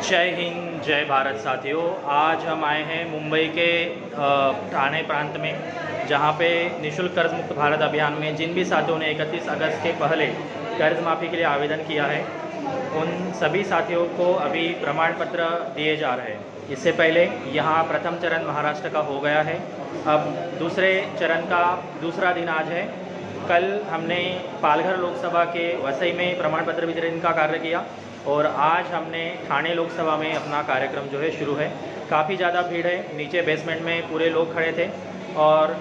जय हिंद, जय भारत साथियों। आज हम आए हैं मुंबई के ठाणे प्रांत में, जहां पे निःशुल्क कर्ज मुक्त भारत अभियान में जिन भी साथियों ने 31 अगस्त के पहले कर्ज माफ़ी के लिए आवेदन किया है, उन सभी साथियों को अभी प्रमाण पत्र दिए जा रहे हैं। इससे पहले यहां प्रथम चरण महाराष्ट्र का हो गया है, अब दूसरे चरण का दूसरा दिन आज है। कल हमने पालघर लोकसभा के वसई में प्रमाण पत्र वितरण का कार्य किया और आज हमने ठाणे लोकसभा में अपना कार्यक्रम जो है शुरू है। काफ़ी ज़्यादा भीड़ है, नीचे बेसमेंट में पूरे लोग खड़े थे और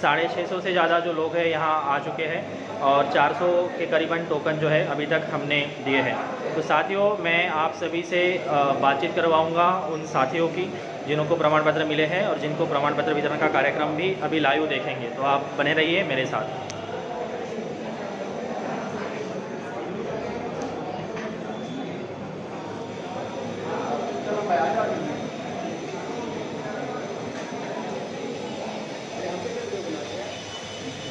650 से ज़्यादा जो लोग हैं यहाँ आ चुके हैं और 400 के करीबन टोकन जो है अभी तक हमने दिए हैं। तो साथियों, मैं आप सभी से बातचीत करवाऊँगा उन साथियों की जिनको प्रमाण पत्र मिले हैं और जिनको प्रमाण पत्र वितरण का कार्यक्रम भी अभी लाइव देखेंगे। तो आप बने रहिए मेरे साथ।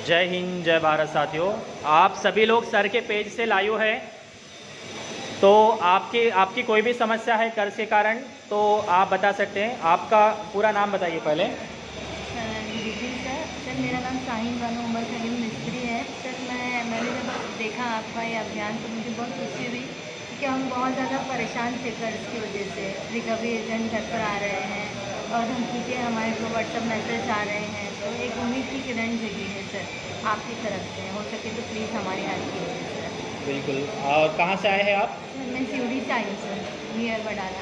जय हिंद, जय भारत साथियों। आप सभी लोग सर के पेज से लाइव है, तो आपकी कोई भी समस्या है कर्ज के कारण तो आप बता सकते हैं। आपका पूरा नाम बताइए पहले। सर मेरा नाम शाहीन बानो उमर करीम मिस्त्री है। सर मैंने जब देखा आपका ये अभियान तो मुझे बहुत खुशी हुई, क्योंकि हम बहुत ज़्यादा परेशान थे कर्ज की वजह से। रिकवरी एजेंट घर पर आ रहे हैं और धमकी के हमारे को व्हाट्सअप मैसेज आ रहे हैं, तो एक उम्मीद की किरण जगी है सर आपकी तरफ से। हो सके तो प्लीज़ हमारी हेल्प कीजिए सर। बिल्कुल। और कहाँ से आए हैं आप? मैं सीढ़ी से आई हूँ सर, नियर बडाला।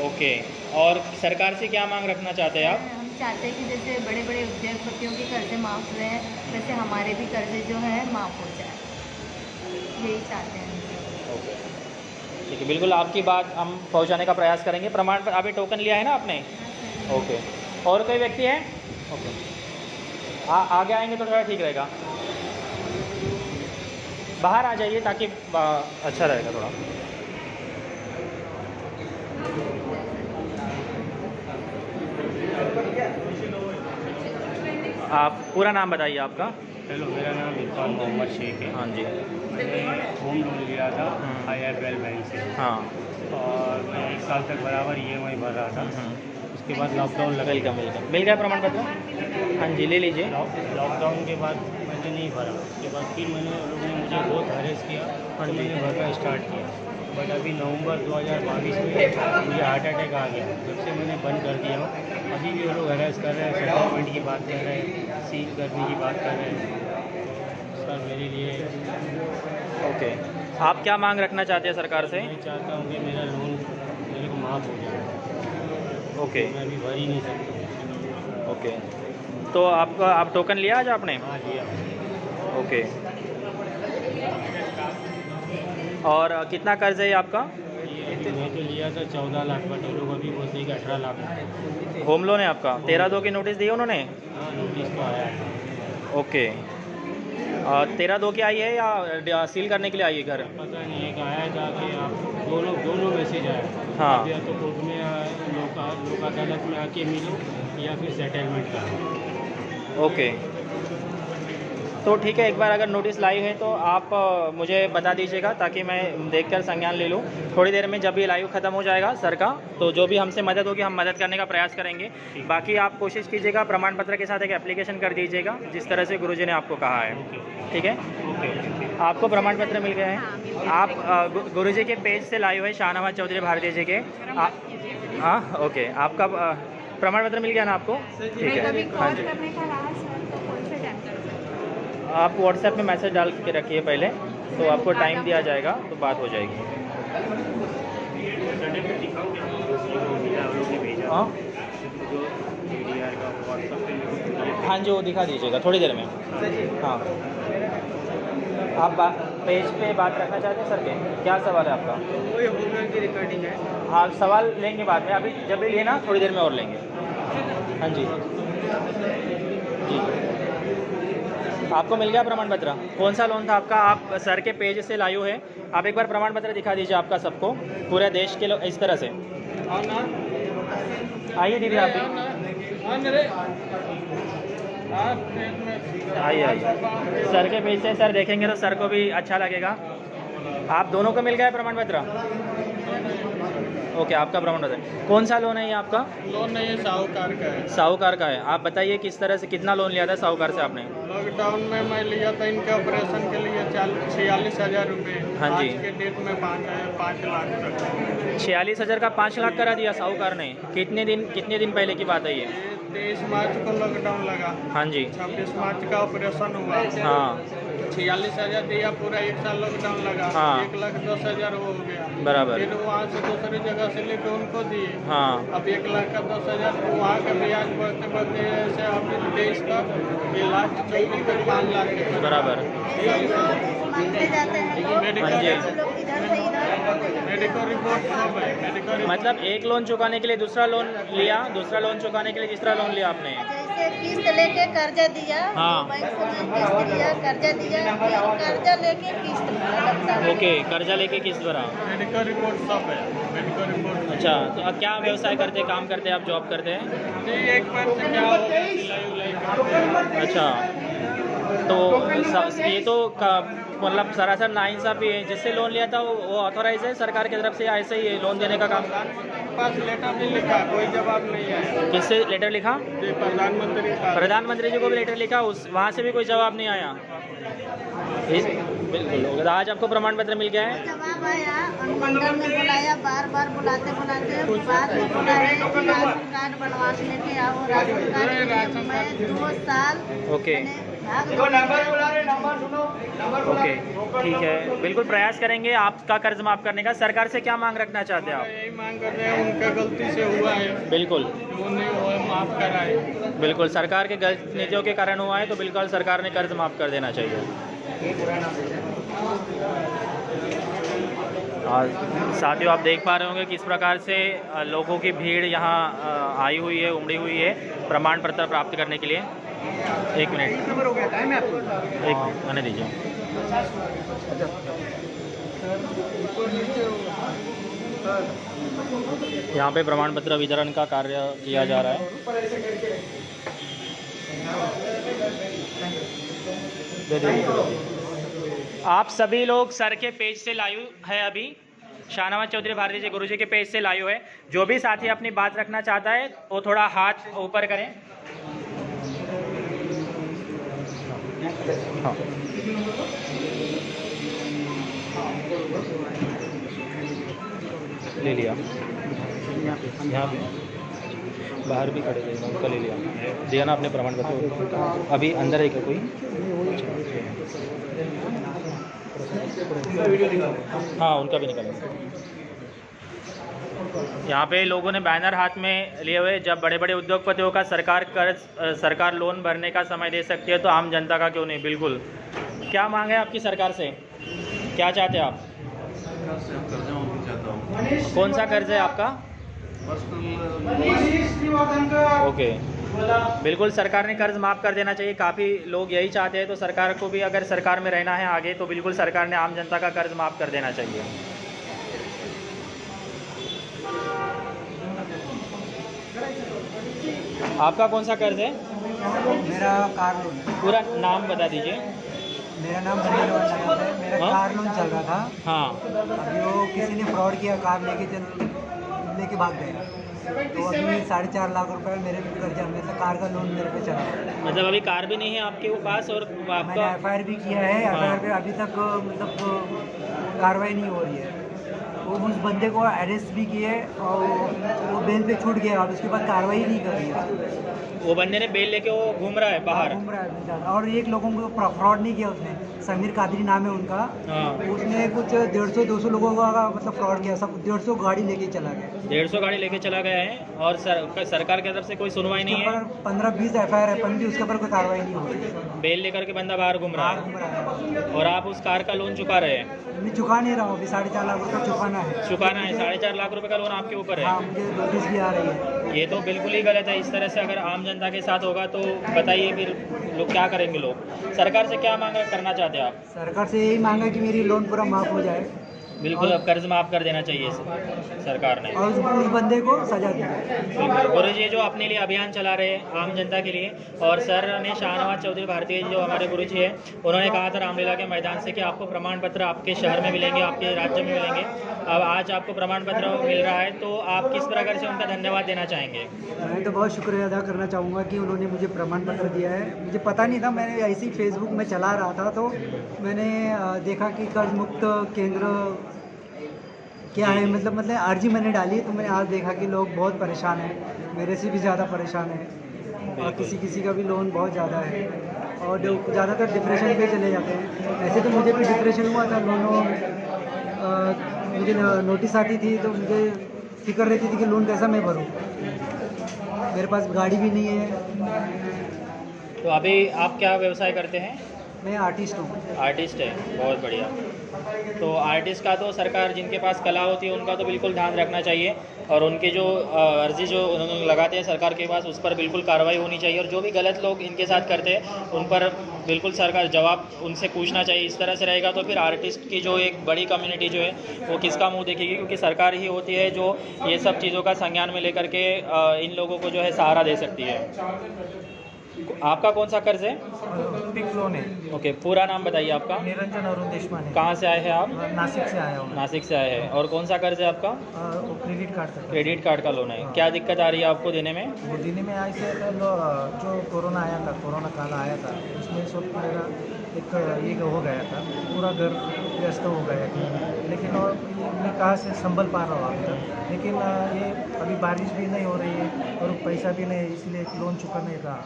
ओके। और सरकार से क्या मांग रखना चाहते हैं आप? हम चाहते हैं कि जैसे बड़े बड़े उद्योगपतियों के कर्जे माफ़ हुए हैं, वैसे हमारे भी कर्जे जो हैं माफ़ हो जाए, यही चाहते हैं। ओके, ठीक है, बिल्कुल आपकी बात हम पहुंचाने का प्रयास करेंगे। प्रमाण पर अभी टोकन लिया है ना आपने? ओके। और कोई व्यक्ति है? ओके, आगे आएंगे तो थोड़ा ठीक रहेगा। बाहर आ जाइए ताकि अच्छा रहेगा थोड़ा। आप पूरा नाम बताइए आपका। हेलो, मेरा नाम इरफान मोहम्मद शेख है। हाँ जी। मैंने होम लोन लिया था IIFL बैंक से। हाँ। और मैं 1 साल तक बराबर EMI भर रहा था। उसके बाद लॉकडाउन लगा। वेलकम। मिल गया प्रमाण पत्र? हाँ जी, ले लीजिए। लॉकडाउन के बाद मैंने नहीं भरा। उसके बाद फिर लोगों ने मुझे बहुत हरेस किया, तो मैंने भरना स्टार्ट किया। बट अभी नवंबर 2022 में मुझे हार्ट अटैक आ गया। जब से मैंने बंद कर दिया हूँ। अभी भी वो लोग हरेस कर रहे हैं, सेटलमेंट की बात कर रहे हैं, सील करने की बात कर रहे हैं। सर मेरे लिए ओके, आप क्या मांग रखना चाहते हैं सरकार से? मैं चाहता हूँ कि मेरा लोन मेरे को माफ़ हो जाए। ओके। मैं अभी भर ही नहीं सकता। ओके, तो आप टोकन लिया आज आपने? हाँ लिया। ओके। और कितना कर्ज है आपका? मैं तो लिया था 14 लाख, बट वो लोग अभी बोलते हैं कि 18 लाख। होम लोन है आपका? 13/2 की नोटिस दी उन्होंने? हाँ, नोटिस तो आया है। ओके। 13/2 की आई है या सील करने के लिए आई है घर? पता नहीं है कि आया था कि आप दोनों मैसेज आया। हाँ। या तो कोर्ट में लोक अदालत में आके मिलो या फिर सेटलमेंट का। ओके, तो ठीक है, एक बार अगर नोटिस लाइव है तो आप मुझे बता दीजिएगा ताकि मैं देखकर संज्ञान ले लूँ। थोड़ी देर में जब ये लाइव ख़त्म हो जाएगा सर का, तो जो भी हमसे मदद होगी हम मदद करने का प्रयास करेंगे। बाकी आप कोशिश कीजिएगा प्रमाण पत्र के साथ एक एप्लीकेशन कर दीजिएगा, जिस तरह से गुरुजी ने आपको कहा है। ठीक है? आपको प्रमाण पत्र मिल गया है। आप गुरुजी के पेज से लाइव है, शाहनवाज चौधरी भारती जी के। हाँ, ओके। आपका प्रमाण पत्र मिल गया ना आपको? ठीक है। हाँ जी, आप व्हाट्सएप में मैसेज डाल के रखिए पहले, तो आपको टाइम दिया जाएगा तो बात हो जाएगी। हाँ हाँ जी, वो दिखा दीजिएगा थोड़ी देर में। हाँ, आप पेज पे बात रखना चाहते हैं सर के? क्या सवाल है आपका? वही होम लोन की रिकॉर्डिंग है। हाँ, सवाल लेंगे बाद में, अभी जब भी लेना थोड़ी देर में और लेंगे। हाँ जी जी। आपको मिल गया प्रमाण पत्र? कौन सा लोन था आपका? आप सर के पेज से लाइव है, आप एक बार प्रमाण पत्र दिखा दीजिए आपका सबको, पूरे देश के लोग इस तरह से। आइए दीदी आप भी। आइए आइए, सर के पेज से सर देखेंगे तो सर को भी अच्छा लगेगा। आप दोनों को मिल गया प्रमाण पत्र? ओके, आपका प्रमाण पत्र है। कौन सा लोन है ये आपका? लोन नहीं है, साहूकार का है। साहूकार का है। आप बताइए किस तरह से कितना लोन लिया था साहूकार से आपने? लॉकडाउन में मैं लिया था इनके ऑपरेशन के लिए 46,000 रुपये। हाँ जी। आज के डेट में 5 लाख तक। 46,000 का 5 लाख करा दिया साहूकार ने। कितने दिन पहले की बात है ये? 23 मार्च को लॉकडाउन लगा। हाँ जी। 26 मार्च का ऑपरेशन हुआ। हाँ 46,000 दिया, पूरा 1 साल लॉकडाउन लगा। हाँ। 1,10,000 हो गया। बराबर। फिर वहाँ से दूसरी जगह से लेके उनको दिए। हाँ अब 1,10,000 वहाँ का ब्याज बढ़ते बढ़ते ऐसे अभी 23 तक ये लास्ट 24 तक 5 लाख के बराबर। मांगते जाते हैं हाँ जी। हम लोग इधर से इधर। मेडिकल रिपोर्ट सब है। मेडिकल रिपोर्ट मतलब एक लोन चुकाने के लिए दूसरा लोन लिया, दूसरा लोन चुकाने के लिए तीसरा लोन लिया आपने। जैसे किस्त लेके कर्जा दिया, हाँ। बैंक से मैं किस्त लिया, कर्जा दिया, फिर कर्जा लेके किस्त भरा। ओके, कर्जा लेके किस्त भरा। मेडिकल रिपोर्ट सब है। मेडिकल रिपोर्ट अच्छा, तो अब क्या व्यवसाय करते, काम करते हैं आप, जॉब करते हैं? जी, एक बार से क्या होगा, सिलाई उलाई करते हैं। अच्छा, तो ये तो मतलब सरासर नाइंसाफी है। जिससे लोन लिया था वो ऑथोराइज है सरकार की तरफ से या ऐसे ही लोन देने का काम? पास लेटर भी लिखा, कोई जवाब नहीं आया। किससे लेटर लिखा? जी, प्रधानमंत्री का। प्रधानमंत्री जी को भी लेटर लिखा, उस वहाँ से भी कोई जवाब नहीं आया। बिल्कुल, आज आपको प्रमाण पत्र मिल गया है। जवाब आया, अनुमंडल में बुलाया, बार बार बुलाते बाद में बुलाया कि राशन कार्ड बनवा के लेके आओ। राशन कार्ड मैं 2 साल ओके ओके, ठीक है, बिल्कुल प्रयास करेंगे आपका कर्ज माफ़ करने का। सरकार से क्या मांग रखना चाहते हैं आप? यही मांग कर रहे हैं, उनका गलती से हुआ है, बिल्कुल वो नहीं हुआ, माफ कराए। बिल्कुल, सरकार के गलत नीतियों के कारण हुआ है तो बिल्कुल सरकार ने कर्ज माफ़ कर देना चाहिए। और साथियों, आप देख पा रहे होंगे किस प्रकार से लोगों की भीड़ यहाँ आई हुई है, उमड़ी हुई है प्रमाण पत्र प्राप्त करने के लिए। एक मिनट, एक आने दीजिए। यहाँ पे प्रमाण पत्र वितरण का कार्य किया जा रहा है। आप सभी लोग सर के पेज से लाइव है अभी। शाहनवाज चौधरी भारती जी गुरुजी के पेज से लाइव है। जो भी साथी अपनी बात रखना चाहता है वो थोड़ा हाथ ऊपर करें। हाँ, ले लिया। यहाँ पे बाहर भी खड़े थे, उनका ले लिया, दिया ना आपने प्रमाण पत्र? अभी अंदर है क्या कोई? हाँ, उनका भी निकाला। यहाँ पे लोगों ने बैनर हाथ में लिए हुए, जब बड़े बड़े उद्योगपतियों का सरकार लोन भरने का समय दे सकती है तो आम जनता का क्यों नहीं। बिल्कुल, क्या मांग है आपकी सरकार से, क्या चाहते हैं आप? कौन सा कर्ज है आपका? ओके, बिल्कुल सरकार ने कर्ज माफ़ कर देना चाहिए। काफ़ी लोग यही चाहते हैं, तो सरकार को भी अगर सरकार में रहना है आगे तो बिल्कुल सरकार ने आम जनता का कर्ज माफ़ कर देना चाहिए। आपका कौन सा कर्ज है? मेरा कार लोन। पूरा नाम बता दीजिए। मेरा नाम बनील है। मेरा हाँ? कार लोन चल रहा था। हाँ, अभी वो किसी ने फ्रॉड किया, कार लेके भाग गए। तो अभी 4.5 लाख रुपए मेरे पे कर्जा, मतलब कार का लोन मेरे पे चला। मतलब अभी कार भी नहीं है आपके पास और मैंने आपका FIR भी किया है। हाँ। FIR पे अभी तक मतलब कार्रवाई नहीं हो रही है। वो उस बंदे को अरेस्ट भी किए और वो बेल पे छूट गया, और उसके बाद कार्रवाई नहीं कर रही है। वो बंदे ने बेल लेके वो घूम रहा है बाहर। घूम रहा है। और एक लोगों को फ्रॉड नहीं किया उसने, समीर कादरी नाम है उनका। हाँ, उसने कुछ 150-200 लोगों का मतलब फ्रॉड किया, सब 150 गाड़ी लेके चला गया। 150 गाड़ी लेके चला गया है और सरकार की तरफ से कोई सुनवाई नहीं है। 15-20 FIR है, पर भी उसके ऊपर कोई कार्रवाई नहीं हो रही। बेल लेकर के बंदा बाहर घूम रहा बाहर घूम है रहा है। और आप उस कार का लोन चुका रहे हैं। मैं चुका नहीं रहा हूँ, अभी 4.5 लाख रुपये चुकाना है। चुकाना है, 4.5 लाख रुपए का लोन आपके ऊपर हाँ, है। मुझे नोटिस भी आ रही है। ये तो बिल्कुल ही गलत है। इस तरह से अगर आम जनता के साथ होगा तो बताइए फिर लोग क्या करेंगे। लोग सरकार से क्या मांग करना चाहते हैं आप? सरकार से यही मांगा कि मेरी लोन पूरा माफ़ हो जाए। बिल्कुल, अब कर्ज माफ़ कर देना चाहिए सरकार ने। और उस बंदे को सजा दी जाए। बिल्कुल, गुरु जी जो अपने लिए अभियान चला रहे हैं आम जनता के लिए, और सर ने शाहनवाज चौधरी भारतीय जो हमारे गुरु जी हैं, उन्होंने कहा था रामलीला के मैदान से कि आपको प्रमाण पत्र आपके शहर में मिलेंगे, आपके राज्य में मिलेंगे। अब आज आपको प्रमाण पत्र मिल रहा है, तो आप किस प्रकार से उनका धन्यवाद देना चाहेंगे? मैं तो बहुत शुक्रिया अदा करना चाहूँगा कि उन्होंने मुझे प्रमाण पत्र दिया है। मुझे पता नहीं था, मैंने ऐसे ही फेसबुक में चला रहा था तो मैंने देखा कि कर्ज मुक्त केंद्र क्या है, मतलब अर्जी मैंने डाली तो मैंने आज देखा कि लोग बहुत परेशान हैं, मेरे से भी ज़्यादा परेशान हैं, और किसी का भी लोन बहुत ज़्यादा है, और जो ज़्यादातर डिप्रेशन पे चले जाते हैं। ऐसे तो मुझे भी डिप्रेशन हुआ था, मुझे नोटिस आती थी तो मुझे फिक्र रहती थी कि लोन कैसा मैं भरूं। मेरे पास गाड़ी भी नहीं है। तो अभी आप क्या व्यवसाय करते हैं? मैं आर्टिस्ट हूँ। आर्टिस्ट है, बहुत बढ़िया। तो आर्टिस्ट का तो सरकार, जिनके पास कला होती है उनका तो बिल्कुल ध्यान रखना चाहिए, और उनके जो अर्जी जो उन्होंने लगाते हैं सरकार के पास, उस पर बिल्कुल कार्रवाई होनी चाहिए, और जो भी गलत लोग इनके साथ करते हैं उन पर बिल्कुल सरकार जवाब उनसे पूछना चाहिए। इस तरह से रहेगा तो फिर आर्टिस्ट की जो एक बड़ी कम्युनिटी जो है वो किसका मुंह देखेगी, क्योंकि सरकार ही होती है जो ये सब चीज़ों का संज्ञान में लेकर के इन लोगों को जो है सहारा दे सकती है। आपका कौन सा कर्ज है? पिक लोन है। ओके, पूरा नाम बताइए आपका? निरंजन अरुण देशमाने। कहाँ से आए हैं आप? नासिक से आया हूँ। नासिक से आए हैं। और कौन सा कर्ज है आपका? क्रेडिट कार्ड का। क्रेडिट कार्ड का लोन है। क्या दिक्कत आ रही है आपको देने में? वो देने में ऐसे जो कोरोना आया था, कोरोना काल आया था, उसमें सब मेरा एक ये हो गया था, पूरा घर व्यस्त हो गया था। लेकिन और ये मैं कहाँ से संभल पा रहा हूँ अभी तक, लेकिन ये अभी बारिश भी नहीं हो रही है और पैसा भी नहीं, इसलिए लोन चुका नहीं रहा।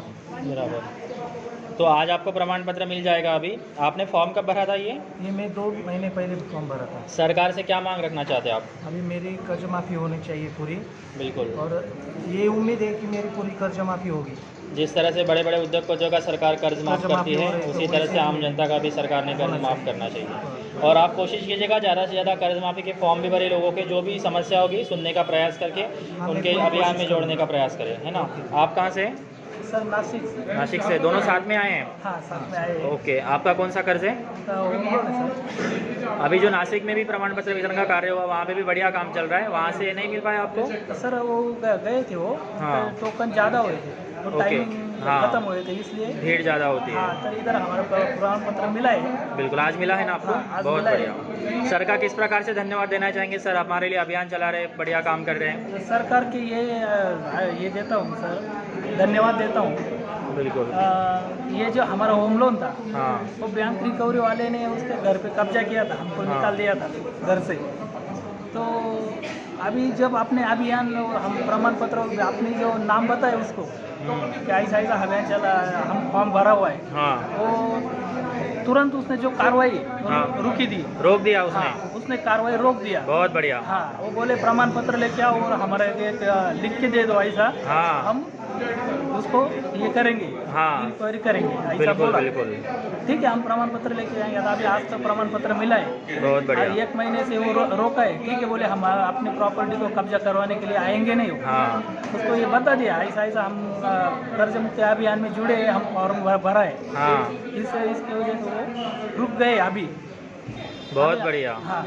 बराबर। तो आज आपको प्रमाण पत्र मिल जाएगा। अभी आपने फॉर्म कब भरा था? ये मैं 2 महीने पहले फॉर्म भरा था। सरकार से क्या मांग रखना चाहते हैं आप? अभी मेरी कर्ज माफ़ी होनी चाहिए पूरी, बिल्कुल, और ये उम्मीद है कि मेरी पूरी कर्ज माफ़ी होगी। जिस तरह से बड़े बड़े उद्योगपतियों का सरकार कर्ज माफ़ कर्ज माफ़ी करती है, हो रही है, उसी तो तरह से वैसे आम जनता का भी सरकार ने कर्ज माफ़ करना चाहिए। और आप कोशिश कीजिएगा ज़्यादा से ज़्यादा कर्ज माफ़ी के फॉर्म भी भरे, लोगों के जो भी समस्या होगी सुनने का प्रयास करके उनके अभियान में जोड़ने का प्रयास करें, है ना? आप कहाँ से? सर नासिक। नासिक से। दोनों साथ में आए हैं? हाँ, साथ में आए। ओके, आपका कौन सा कर्ज है? अभी जो नासिक में भी प्रमाण पत्र वितरण का कार्य हुआ, वहाँ पे भी बढ़िया काम चल रहा है, वहाँ से नहीं मिल पाया आपको? सर वो गए थे, वो हाँ। टोकन ज़्यादा हुए थे, तो टाइमिंग खत्म हुए थे, इसलिए भीड़ ज़्यादा होती है। हाँ, तो इधर हमारा प्रमाण पत्र मिला है। बिल्कुल, आज मिला है ना आपको? हाँ, आज बहुत मिला है। बढ़िया। सर का किस प्रकार से धन्यवाद देना चाहेंगे? सर हमारे लिए अभियान चला रहे हैं, बढ़िया काम कर रहे हैं। सरकार की ये देता हूँ सर, धन्यवाद देता हूँ। बिल्कुल। ये जो हमारा होम लोन था, हाँ, वो बैंक रिकवरी वाले ने उसके घर पे कब्जा किया था, हमको निकाल दिया था घर से। तो अभी जब अपने अभियान हम प्रमाण पत्र अपने जो नाम बताए उसको, क्या ऐसा अभियान चला, हम फॉर्म भरा हुआ है, हाँ, वो तुरंत उसने जो कार्रवाई रुकी दी, रोक दिया उसने। हाँ, उसने कार्रवाई रोक दिया। बहुत बढ़िया। हाँ, वो बोले प्रमाण पत्र लेके आओ और हमारे एक लिख के दे दो, ऐसा हाँ, हम उसको ये करेंगे, हाँ, इंक्वायरी करेंगे, ऐसा बिल्कुल बोला। बिल्कुल। ठीक है, हम प्रमाण पत्र लेके जाएंगे। अभी आज तक प्रमाण पत्र मिला है, बहुत बढ़िया। 1 महीने से वो रोका है। ठीक है, बोले हम अपनी प्रॉपर्टी को कब्जा करवाने के लिए आएंगे नहीं। हाँ, उसको ये बता दिया, ऐसा हम कर्ज मुक्ति अभियान में जुड़े हैं, हम फॉर्म भरा है। हाँ, इसकी वजह से वो रुक गए अभी। बहुत बढ़िया। हाँ,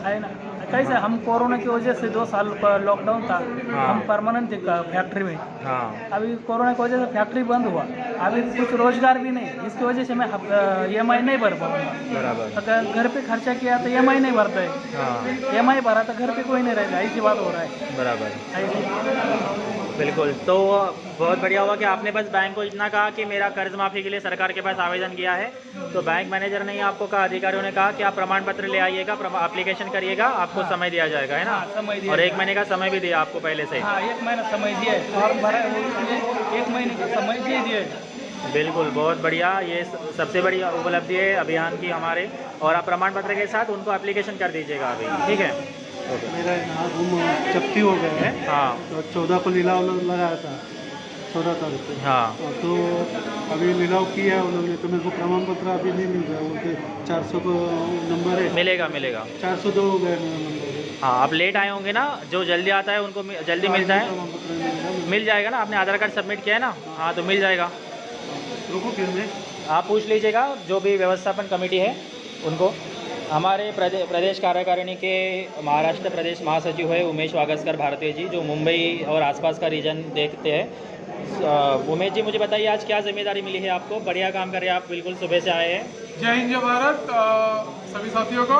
है ना। कैसे हम कोरोना की वजह से 2 साल लॉकडाउन था, हाँ। हम परमानेंट थे फैक्ट्री में। हाँ, अभी कोरोना की वजह से फैक्ट्री बंद हुआ, अभी कुछ रोजगार भी नहीं, इसकी वजह से मैं EMI नहीं भर पाऊंगा। बराबर। अगर घर पे खर्चा किया तो EMI नहीं भरता है, हाँ, EMI भरा तो घर पे कोई नहीं रहेगा, ऐसी बात हो रहा है। बराबर। बिल्कुल। तो बहुत बढ़िया हुआ कि आपने बस बैंक को इतना कहा कि मेरा कर्ज माफ़ी के लिए सरकार के पास आवेदन किया है, तो बैंक मैनेजर ने आपको कहा, अधिकारियों ने कहा कि आप प्रमाण पत्र ले आइएगा, एप्लीकेशन करिएगा, आपको समय दिया जाएगा, है ना? हाँ, समय दिया। और 1 महीने का समय भी दिया आपको पहले से। हाँ, 1 महीना समय दिया है, फॉर्म भरा है, उसमें 1 महीने का समय दे दिया है। बिल्कुल, बहुत बढ़िया। ये सबसे बड़ी उपलब्धि है अभियान की हमारे, और आप प्रमाण पत्र के साथ उनको एप्लीकेशन कर दीजिएगा अभी, ठीक है? मेरा यहाँ रूम जब्ती हो गया है। हाँ, तो 14 को लीलाव लगाया था, 14 तारीख को। हाँ, तो अभी लीलाव किया है उन्होंने, तो मेरे को प्रमाण पत्र अभी नहीं मिल रहा है। उनके 400 को नंबर है, मिलेगा मिलेगा। 402 हो गया मेरा नंबर। हाँ, आप लेट आए होंगे ना, जो जल्दी आता है उनको जल्दी मिलता है। प्रमाण पत्र नहीं मिल रहा। मिल जाएगा ना, आपने आधार कार्ड सबमिट किया है ना? हाँ, तो मिल जाएगा। रुको फिर मैं आप पूछ लीजिएगा जो भी व्यवस्थापन कमेटी है उनको। हमारे प्रदेश कार्यकारिणी के महाराष्ट्र प्रदेश महासचिव है उमेश वागस्कर भारतीय जी, जो मुंबई और आसपास का रीजन देखते हैं। उमेश जी, मुझे बताइए आज क्या जिम्मेदारी मिली है आपको? बढ़िया काम कर रहे हैं आप, बिल्कुल सुबह से आए हैं। जय हिंद, जय भारत सभी साथियों को।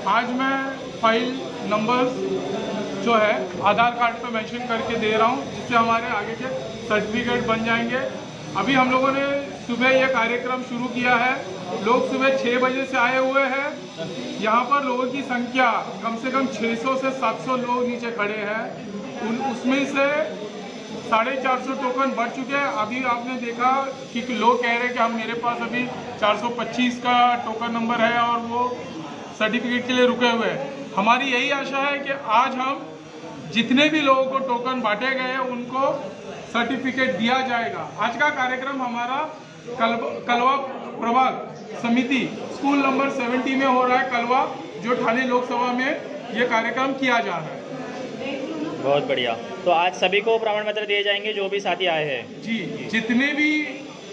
आज मैं फाइल नंबर जो है आधार कार्ड पे मेंशन करके दे रहा हूँ, जिससे हमारे आगे के सर्टिफिकेट बन जाएंगे। अभी हम लोगों ने सुबह ये कार्यक्रम शुरू किया है। लोग सुबह 6 बजे से आए हुए हैं। यहाँ पर लोगों की संख्या कम से कम 600 से 700 लोग नीचे खड़े हैं। उसमें से 450 टोकन बढ़ चुके हैं। अभी आपने देखा कि लोग कह रहे हैं कि हम मेरे पास अभी 425 का टोकन नंबर है और वो सर्टिफिकेट के लिए रुके हुए हैं। हमारी यही आशा है कि आज हम जितने भी लोगों को टोकन बांटे गए हैं उनको सर्टिफिकेट दिया जाएगा। आज का कार्यक्रम हमारा कलवा प्रभाग समिति स्कूल नंबर 70 में हो रहा है कलवा, जो ठाणे लोकसभा में ये कार्यक्रम किया जा रहा है। बहुत बढ़िया। तो आज सभी को प्रमाण पत्र दिए जाएंगे जो भी साथी आए हैं? जी, जितने भी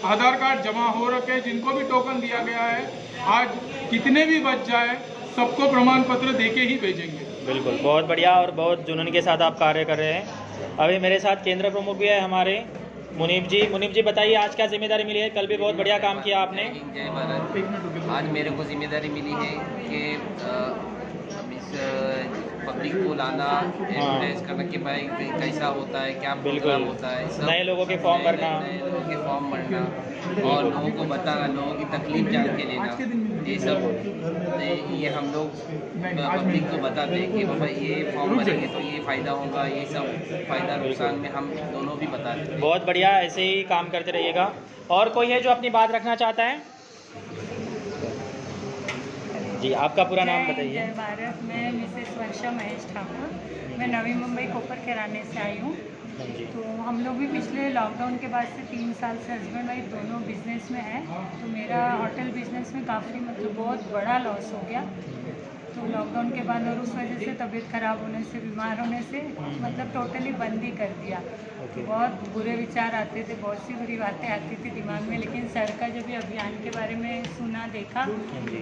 आधार कार्ड जमा हो रखे हैं, जिनको भी टोकन दिया गया है, आज कितने भी बच जाए सबको प्रमाण पत्र देके ही भेजेंगे। बिल्कुल, बहुत बढ़िया और बहुत जुनून के साथ आप कार्य कर रहे हैं। अभी मेरे साथ केंद्र प्रमुख भी है हमारे मुनीब जी। मुनीब जी, बताइए आज क्या जिम्मेदारी मिली है? कल भी बहुत बढ़िया काम किया आपने। जय भारत। आज मेरे को जिम्मेदारी मिली है कि इस पब्लिक को लाना, एडवर्टाइज करना कि भाई कैसा होता है, क्या प्रोग्राम होता है, सब नए लोगों के फॉर्म भरना, नए लोगों के फॉर्म भरना और लोगों को बताना, लोगों की तकलीफ जान के लेना, ये सब ये हम लोग पब्लिक को बताते हैं कि भाई ये फॉर्म भरेंगे तो ये फ़ायदा होगा, ये सब फ़ायदा नुकसान में हम दोनों भी बताते हैं। बहुत बढ़िया, ऐसे ही काम करते रहिएगा। और कोई है जो अपनी बात रखना चाहता है? जी, आपका पूरा नाम बताइए। जय भारत। मैं मिसेस वर्षा महेश ठाकुर, मैं नवी मुंबई कोपर किराने से आई हूँ। तो हम लोग भी पिछले लॉकडाउन के बाद से 3 साल से हस्बैंड वाइफ दोनों बिजनेस में हैं। तो मेरा होटल बिजनेस में काफ़ी मतलब बहुत बड़ा लॉस हो गया। तो लॉकडाउन के बाद और उस वजह से तबीयत ख़राब होने से, बीमार होने से मतलब टोटली बंद ही कर दिया। बहुत बुरे विचार आते थे, बहुत सी बुरी बातें आती थी दिमाग में, लेकिन सर का जब ये अभियान के बारे में सुना, देखा,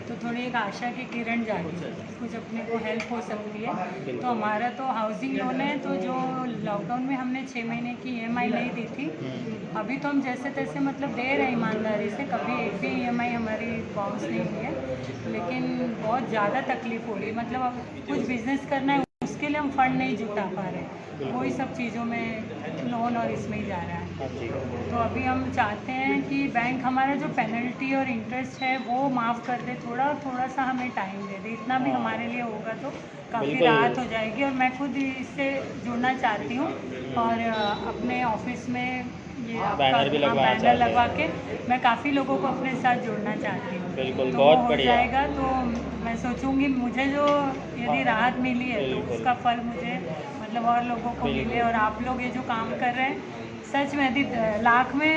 तो थोड़ी एक आशा की किरण जागी कि कुछ अपने को हेल्प हो सकती है। तो हमारा तो हाउसिंग लोन है, तो जो लॉकडाउन में हमने 6 महीने की EMI नहीं दी थी, अभी तो हम जैसे तैसे मतलब दे रहे हैं ईमानदारी से, कभी एक भी EMI हमारी बाउंस नहीं हुई है। लेकिन बहुत ज़्यादा तकलीफ हो रही है, मतलब अब कुछ बिजनेस करना है उसके लिए हम फंड नहीं जुटा पा रहे, वही सब चीज़ों में लोन और इसमें ही जा रहा है। तो अभी हम चाहते हैं कि बैंक हमारा जो पेनल्टी और इंटरेस्ट है वो माफ़ कर दे थोड़ा सा हमें टाइम दे दे। इतना भी हमारे लिए होगा तो काफ़ी राहत हो जाएगी। और मैं खुद इससे जुड़ना चाहती हूँ और अपने ऑफिस में ये बैनर भी बैनर लगवा के मैं काफ़ी लोगों को अपने साथ जोड़ना चाहती हूँ। बिल्कुल, तो बहुत हो बढ़िया जाएगा तो मैं सोचूंगी मुझे जो यदि राहत मिली है तो उसका फल मुझे मतलब और लोगों को मिले। और आप लोग ये जो काम कर रहे हैं, सच में यदि लाख में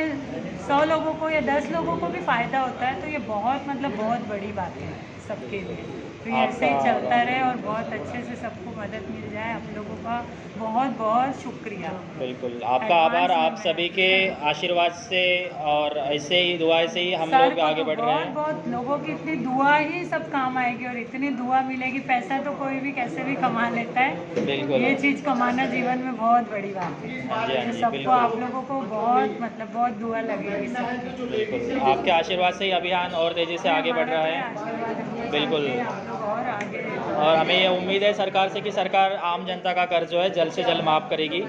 100 लोगों को या 10 लोगों को भी फ़ायदा होता है तो ये बहुत मतलब बहुत बड़ी बात है सबके लिए। तो ये ऐसे ही चलता रहे और बहुत अच्छे से सबको मदद मिल जाए। आप लोगों का बहुत बहुत शुक्रिया। बिल्कुल, आपका आभार। आप सभी के आशीर्वाद से और ऐसे ही दुआ से ही हम लोग आगे बढ़ रहे हैं। बहुत लोगों की इतनी दुआ ही सब काम आएगी और इतनी दुआ मिलेगी। पैसा तो कोई भी कैसे भी कमा लेता है, बिल्कुल, ये चीज़ कमाना जीवन में बहुत बड़ी बात है। तो सबको आप लोगों को बहुत मतलब बहुत दुआ लगेगी सबकी। बिल्कुल, आपके आशीर्वाद से ही अभियान और तेज़ी से आगे बढ़ रहा है। बिल्कुल, और आगे और हमें ये उम्मीद है सरकार से कि सरकार आम जनता का कर्ज जो है जल्द से जल्द माफ़ करेगी,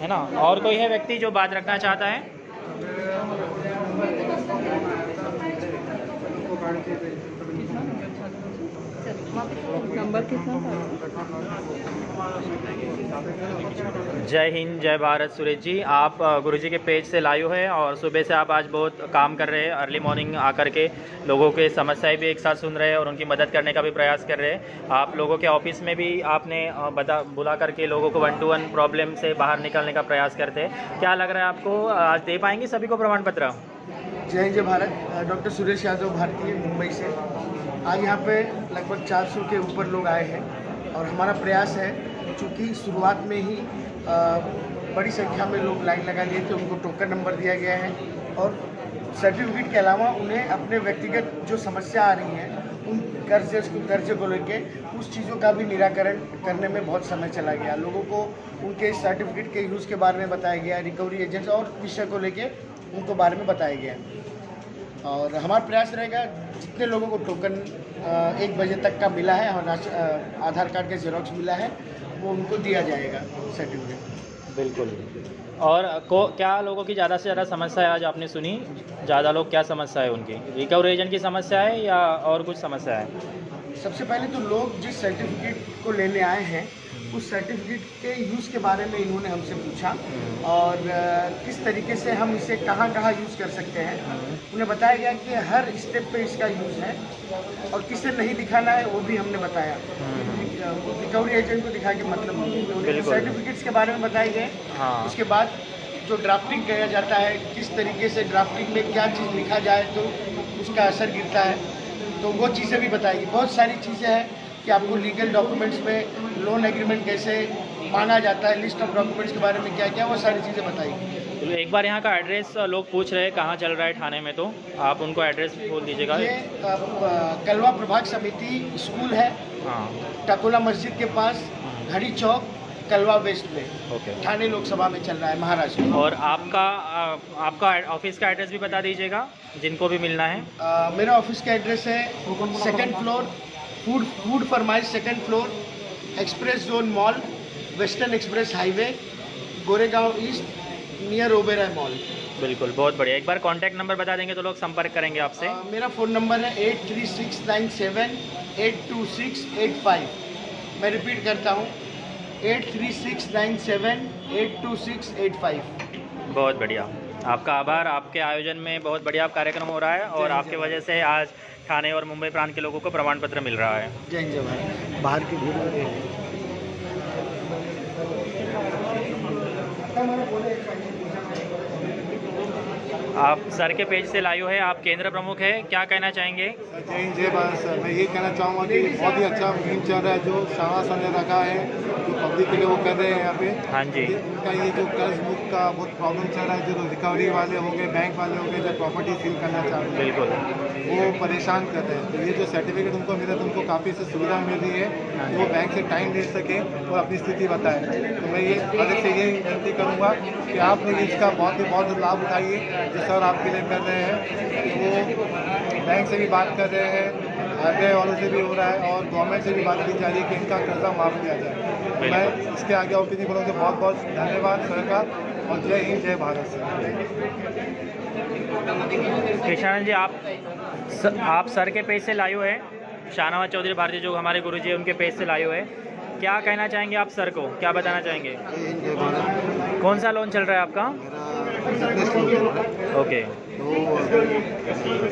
है ना। और कोई है व्यक्ति जो बात रखना चाहता है? नंबर कितना था? जय हिंद, जय भारत। सुरेश जी, आप गुरुजी के पेज से लाइव है और सुबह से आप आज बहुत काम कर रहे हैं। अर्ली मॉर्निंग आकर के लोगों के समस्याएं भी एक साथ सुन रहे हैं और उनकी मदद करने का भी प्रयास कर रहे हैं। आप लोगों के ऑफिस में भी आपने बुला करके लोगों को 1-to-1 प्रॉब्लम से बाहर निकलने का प्रयास करते हैं। क्या लग रहा है आपको, आज दे पाएंगे सभी को प्रमाण पत्र? जय हिंद, जय भारत। डॉक्टर सुरेश यादव भारतीय, मुंबई से। आज यहाँ पे लगभग 400 के ऊपर लोग आए हैं और हमारा प्रयास है, चूँकि शुरुआत में ही बड़ी संख्या में लोग लाइन लगा लिए थे, उनको टोकन नंबर दिया गया है और सर्टिफिकेट के अलावा उन्हें अपने व्यक्तिगत जो समस्या आ रही हैं कर्ज को लेके उस चीज़ों का भी निराकरण करने में बहुत समय चला गया। लोगों को उनके सर्टिफिकेट के यूज़ के बारे में बताया गया, रिकवरी एजेंट्स और विषय को लेके उनको बारे में बताया गया। और हमारा प्रयास रहेगा जितने लोगों को टोकन 1 बजे तक का मिला है और आधार कार्ड का जेरोक्स मिला है वो उनको दिया जाएगा सर्टिफिकेट। बिल्कुल। और क्या लोगों की ज़्यादा से ज़्यादा समस्या है आज आपने सुनी? ज़्यादा लोग क्या समस्या है उनकी? रिकवरी एजेंट की समस्या है या और कुछ समस्या है? सबसे पहले तो लोग जिस सर्टिफिकेट को लेने आए हैं उस सर्टिफिकेट के यूज़ के बारे में इन्होंने हमसे पूछा और किस तरीके से हम इसे कहाँ कहाँ यूज़ कर सकते हैं। उन्हें बताया गया कि हर स्टेप पे इसका यूज़ है और किसे नहीं दिखाना है वो भी हमने बताया। रिकवरी एजेंट को दिखा के मतलब नहीं, सर्टिफिकेट्स के बारे में बताए गए। उसके बाद जो ड्राफ्टिंग किया जाता है किस तरीके से ड्राफ्टिंग में क्या चीज़ लिखा जाए तो उसका असर गिरता है, तो वो चीज़ें भी बताएगी। बहुत सारी चीज़ें हैं कि आपको लीगल डॉक्यूमेंट्स में लोन एग्रीमेंट कैसे माना जाता है, लिस्ट ऑफ डॉक्यूमेंट्स के बारे में क्या क्या, वो सारी चीज़ें बताएगी। तो एक बार यहाँ का एड्रेस लोग पूछ रहे हैं कहाँ चल रहा है थाने में, तो आप उनको एड्रेस बोल दीजिएगा। ये कलवा प्रभाग समिति स्कूल है, टकोला मस्जिद के पास, घड़ी चौक, कलवा वेस्ट में, ठाणे लोकसभा में चल रहा है, महाराष्ट्र। और आपका ऑफिस का एड्रेस भी बता दीजिएगा जिनको भी मिलना है। मेरा ऑफिस का एड्रेस है 2nd फ्लोर, फूड फरमाइश 2nd floor, express zone mall, western express highway, Goregaon east, near Oberoi mall. बिल्कुल, बहुत बढ़िया। एक बार कॉन्टैक्ट नंबर बता देंगे तो लोग संपर्क करेंगे आपसे। मेरा फ़ोन नंबर है 8369782685। मैं रिपीट करता हूँ 8369782685। बहुत बढ़िया, आपका आभार। आपके आयोजन में बहुत बढ़िया कार्यक्रम हो रहा है और आपके वजह से आज ठाणे और मुंबई प्रांत के लोगों को प्रमाण पत्र मिल रहा है। जय हिंद जय भारत। बाहर की भीड़ लगे आप सर के पेज से लाइव है, आप केंद्र प्रमुख है, क्या कहना चाहेंगे? जय हिंद जय भारत सर। मैं ये कहना चाहूँगा कि बहुत ही अच्छा मुहिम चल रहा है जो सारा समय रखा है, जो पब्लिक के लिए वो कर रहे हैं यहाँ पे। हाँ जी। उनका ये जो कर्ज मुक्त का बहुत प्रॉब्लम चल रहा है, जो रिकवरी वाले हो गए, बैंक वाले हो गए, जो प्रॉपर्टी सील करना चाहते हैं, बिल्कुल वो परेशान कर रहे हैं। तो ये जो सर्टिफिकेट उनको मिला तो उनको काफ़ी से सुविधा मिल रही है कि वो बैंक से टाइम ले सके और अपनी स्थिति बताएं। तो मैं ये अलग से ये विनती करूँगा कि आप लोग इसका बहुत लाभ उठाइए जो सर आपके लिए कर रहे हैं। वो बैंक से भी बात कर रहे हैं, RBI वालों से भी हो रहा है और गवर्नमेंट से भी बात की जा रही है कि इनका कर्जा माफ़ किया जाए। मैं इसके आगे और किसी बोलूँगा बहुत बहुत धन्यवाद सर का और जय हिंद जय भारत सर। कृष्णानंद जी, आप सर के पेज से लाइव है, शाहनवाज चौधरी भारती जो हमारे गुरुजी हैं उनके पेज से लाइव है, क्या कहना चाहेंगे आप सर को, क्या बताना चाहेंगे? कौन सा लोन चल रहा है आपका? ओके। तो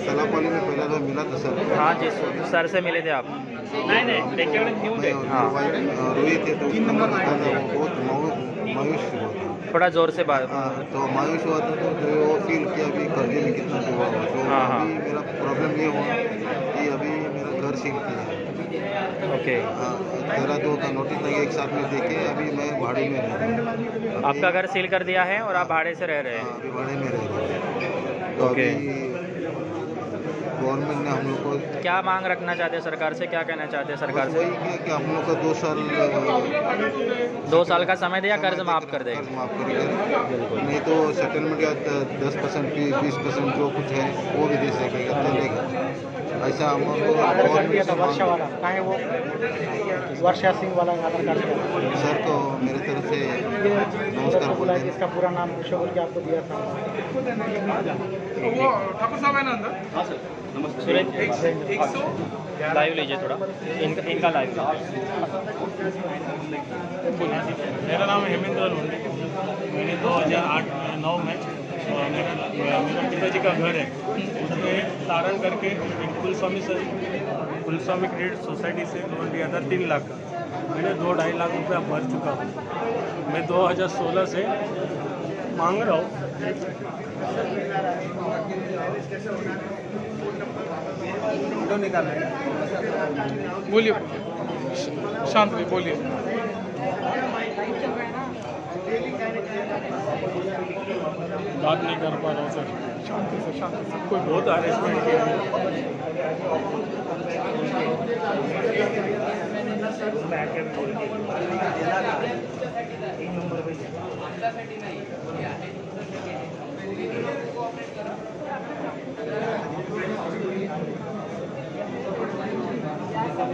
सलापाली में पहला लोन मिला था सर। हाँ जी, सर से मिले थे आप? नहीं, हाँ रोहित थे तो बहुत मायूस हुआ था। थोड़ा ज़ोर से बात। तो मायूस हुआ था तो वो फील किया अभी कर्जे में कितना डूबा हुआ। तो अभी मेरा प्रॉब्लम ये हुआ कि अभी मेरा घर सील किया है। ओके। 13/2 का नोटिस लगे एक साथ में देके अभी मैं भाड़े में रह रहा हूँ। आपका घर सील कर दिया है और आप भाड़े से रह रहे हैं? अभी भाड़े में रह रहा हूँ। तो अभी गवर्नमेंट ने हम लोग को क्या मांग रखना चाहते हैं सरकार से, क्या कहना चाहते हैं सरकार से? वही किया कि हम लोग का 2 साल का समय दे या कर्ज माफ़ कर दे? कर्ज माफ़ करेगा, नहीं तो सेटलमेंट या 10% की 20% जो कुछ है वो भी दे सकेगा, चलेगा। ऐसा हम लोग वर्षा वाला कहाँ वो वर्षा सिंह वाला आधार कार्ड सर को मेरे तरफ से नमस्कार बोला है। इसका पूरा नाम पूछो बोल के आपको दिया था। वो ठाकुर साहब है ना अंदर? हाँ सर, नमस्ते। सुरेश, लाइव लीजिए थोड़ा, इनका लाइव। मेरा नाम हेमेंद्र लोंडे। मैंने 2008-9 में मेरा पिताजी का घर है उसमें तारण करके एक कुलस्वामी क्रेडिट सोसाइटी से लोन लिया था 3 लाख का। मैंने 2-2.5 लाख रुपया भर चुका हूँ। मैं 2016 से मांग रहा हूँ। बोलिए, शांत रहिए, बोलिए। बात नहीं कर पा रहा हूँ सर। शांति से कोई बहुत हरेसमेंट किया है।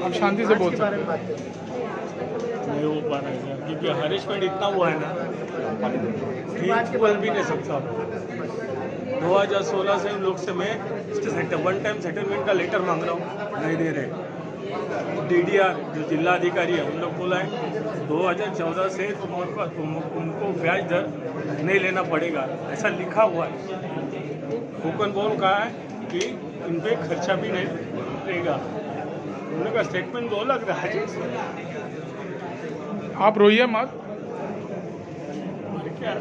आप शांति से बोल सकते हैं। नहीं हो पा रहा है सर, क्योंकि हरेसमेंट इतना हुआ है ना कि बोल भी नहीं सकता। 2016 से इन लोग से मैं वन टाइम सेटलमेंट का लेटर मांग रहा हूँ, नहीं दे रहे। DDR जो जिला अधिकारी है उन लोग बोला है 2014 से तुमको ब्याज दर नहीं लेना पड़ेगा, ऐसा लिखा हुआ है। कोकन बोल कहा है कि इन पे खर्चा भी नहीं रहेगा। उन लोग का स्टेटमेंट दो लग रहा है। आप रोइए मत। क्या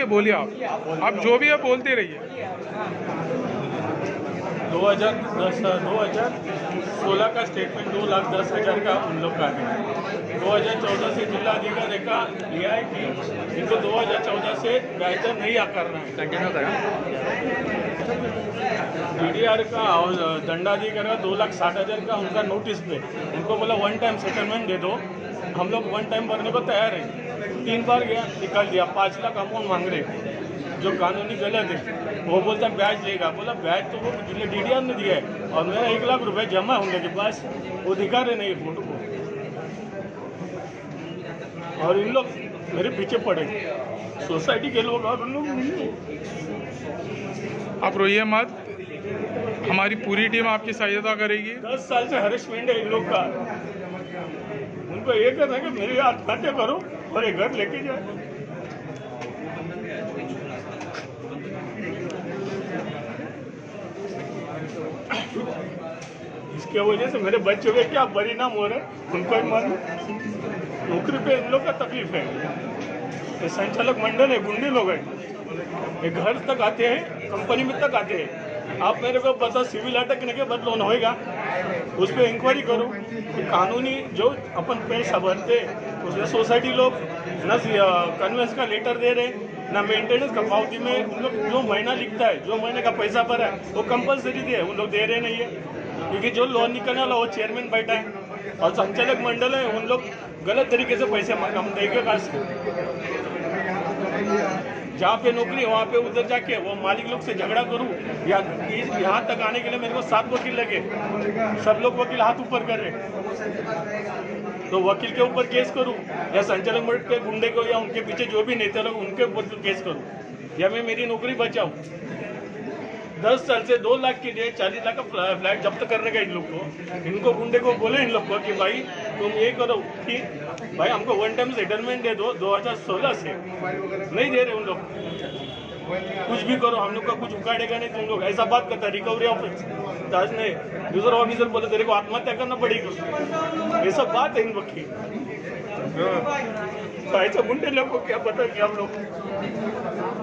बोलिए आप जो भी है बोलते रहिए। 2016 का स्टेटमेंट 2,10,000 का उन लोग का है। 2014 से जिला अधिकारी का लिया है कि इनको 2014 से ब्याज दर नहीं करना है। कंटिन्यू करा। DDR का और दंडाधिकारी का 2,60,000 का उनका नोटिस पे उनको बोला वन टाइम सेटलमेंट दे दो, हम लोग वन टाइम भरने को तैयार है। 3 बार गया, निकाल दिया। 5 लाख अमाउंट मांग रहे जो कानूनी गलत है। वो बोलता ब्याज लेगा, बोला ब्याज तो वो DDR ने दिया है और मेरा 1 लाख रुपए जमा होने के पास वो दिखा रहे नहीं फोटो को, और इन लोग मेरे पीछे पड़े, सोसाइटी के लोग और उन लोग नहीं। आप रोइए मत, हमारी पूरी टीम आपकी सहायता करेगी। 10 साल से हरेसमेंट है इन लोग का। उनको ये कहना है कि मेरी आत्महत्या करो और ये घर लेके जाए। इसके वजह से मेरे बच्चों के क्या परिणाम हो रहे हैं उनको ही मालूम। नौकरी पे इन लोग का तकलीफ है। ये संचालक मंडल है, गुंडे लोग हैं। ये घर तक आते हैं, कंपनी में तक आते हैं। आप मेरे को बता सिविल अटकने के बाद लोन होएगा, उस पर इंक्वायरी करो। कानूनी जो अपन पैसा भरते उसमें सोसाइटी लोग न कन्वेंस का लेटर दे रहे, ना मेंटेनेंस का पावती में उन लोग जो महीना लिखता है, जो महीने का पैसा भरा है वो कंपलसरी दे, उन लोग दे रहे नहीं है। क्योंकि जो लोन निकलने वाला वो चेयरमैन बैठा है और संचालक मंडल है, उन लोग गलत तरीके से पैसे हम देंगे कहाँ से। जहाँ पे नौकरी वहाँ पे उधर जाके वो मालिक लोग से झगड़ा करूँ या यहाँ तक आने के लिए मेरे को 7 वकील लगे, सब लोग वकील हाथ ऊपर कर रहे, तो वकील के ऊपर केस करूँ या संचालक मंडल के गुंडे को या उनके पीछे जो भी नेता लोग उनके ऊपर केस करूँ या मैं मेरी नौकरी बचाऊँ। 10 साल से 2 लाख के लिए 40 लाख का फ्लैट जब्त करने का इन लोग को, इनको गुंडे को बोले इन लोग को कि भाई तुम ये करो कि भाई हमको वन टाइम सेटलमेंट दे दो। 2016 से नहीं दे रहे उन लोग, कुछ भी करो हम लोग का कुछ उखाड़ेगा नहीं तुम लोग, ऐसा बात करता। रिकवरी ऑफिस आज ने दूसरा ऑफिसर बोले तेरे को आत्महत्या करना पड़ेगी, ये सब बात है इन लोग की। तो ऐसा गुंडे लोग को क्या पता कि हम लोग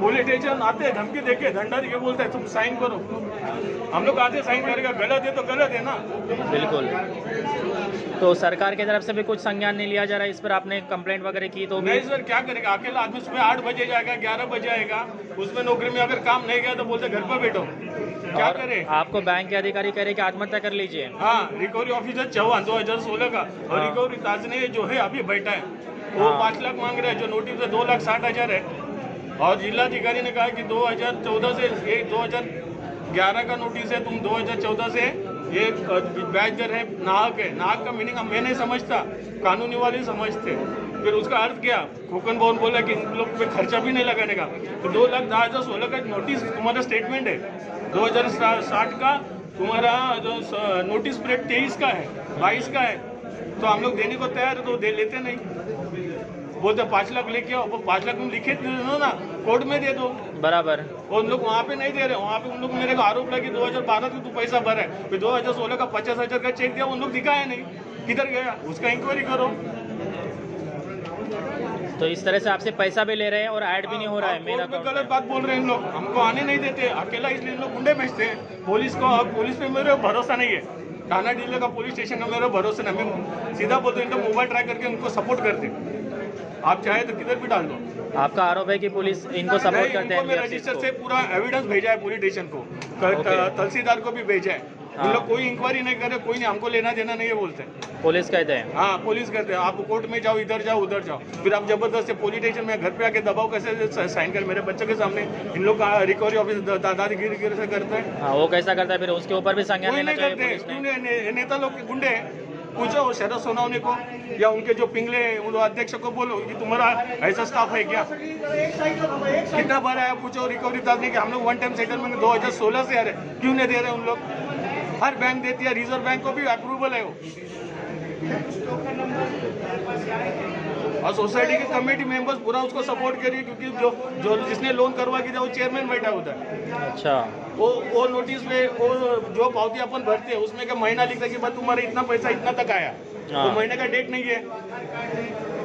पुलिस स्टेशन आते हैं, धमकी देके दंडारी के बोलते हैं तुम साइन करो, हम लोग आते साइन करेगा, गलत है तो गलत है ना। बिल्कुल। तो सरकार की तरफ से भी कुछ संज्ञान नहीं लिया जा रहा है इस पर? आपने कंप्लेंट वगैरह की तो नहीं सर, क्या करेगा अकेला आदमी? सुबह 8 बजे जाएगा, 11 बजे आएगा, उसमें नौकरी में अगर काम नहीं गया तो बोलते घर पर बैठो, क्या करे। आपको बैंक के अधिकारी कह रहे कि आत्महत्या कर लीजिए। हाँ, रिकवरी ऑफिसर चौहान 2016 का और रिकवरी ताजने जो है अभी बैठा है वो 5 लाख मांग रहा है, जो नोटिस है 2,60,000 है। और जिलाधिकारी ने कहा कि 2014 से ये 2011 का नोटिस है, तुम 2014 से ये ब्याज दर है, नाहक है। नाहक का मीनिंग मैं नहीं समझता, कानूनी वाले समझते। फिर उसका अर्थ क्या? खोकन भवन बोला कि इन लोग पे खर्चा भी नहीं लगाने का। तो 2,10,16 का नोटिस तुम्हारा स्टेटमेंट है, 2060 का तुम्हारा जो नोटिस पीरियड 23 का है, 22 का है, तो हम लोग देने को तैयार है तो दे लेते नहीं। बोलते 5 लाख लेके आओ, 5 लाख तुम लिखे दे दो ना, कोर्ट में दे दो बराबर। और उन लोग वहाँ पे नहीं दे रहे, वहाँ पे उन लोग मेरे को आरोप लगा कि 2012 का तू पैसा भरा है, फिर 2016 का 50,000 का चेक दिया, उन लोग दिखाया नहीं, किधर गया उसका इंक्वायरी करो। तो इस तरह से आपसे पैसा भी ले रहे हैं और ऐड भी नहीं हो रहा है मेन कोर्ट में अकाउंट गलत बात बोल रहे हैं इन लोग, हमको आने नहीं देते अकेला, इसलिए इन लोग गुंडे भेजते हैं पुलिस को। अब पुलिस पे मेरे भरोसा नहीं है, थाना जिले का पुलिस स्टेशन का मेरा भरोसा नहीं। मैं सीधा बोलते हैं, इनको मोबाइल ट्राई करके उनको सपोर्ट करते हैं। आप चाहे तो किधर भी डाल दो। आपका आरोप है कि पुलिस इनको सपोर्ट करते हैं मैं NBFC रजिस्टर को। से पूरा एविडेंस भेजा है पुलिस स्टेशन को, तहसीलदार को भी भेजा है। हाँ। उन लोग कोई इंक्वायरी नहीं करे, कोई नहीं, हमको लेना देना नहीं है बोलते हैं। पुलिस कहते हैं हाँ, पुलिस कहते हैं आप कोर्ट में जाओ, इधर जाओ उधर जाओ, फिर आप जबरदस्ती पुलिस स्टेशन में घर पे आके दबाव कैसे साइन कर, मेरे बच्चों के सामने इन लोग का रिकवरी ऑफिस दादागिरी से करते हैं। हाँ, वो कैसा करता है फिर उसके ऊपर भी संज्ञान कोई लेना नहीं चाहिए करते, पुलिस ने। क्यों नेता लोग के गुंडे हैं। पूछो शरद सोनवणे को या उनके जो पिंगले उन अध्यक्ष को बोलो कि तुम्हारा ऐसा स्टाफ है क्या, कितना बार आया पूछो रिकवरी दादने के। हम लोग वन टाइम सेटलमेंट 2016 से आ रहे, क्यों नहीं दे रहे उन लोग। हर बैंक देती है, रिजर्व बैंक को भी अप्रूवल है वो। और सोसाइटी के कमेटी मेंबर्स पूरा उसको सपोर्ट करिए, क्योंकि जो जिसने लोन करवा के दिया वो चेयरमैन बैठा होता है। अच्छा, वो नोटिस में वो जो पावती अपन भरते हैं उसमें क्या महीना लिखता है कि बस तुम्हारा इतना पैसा इतना तक आया, हाँ। तो महीने का डेट नहीं है।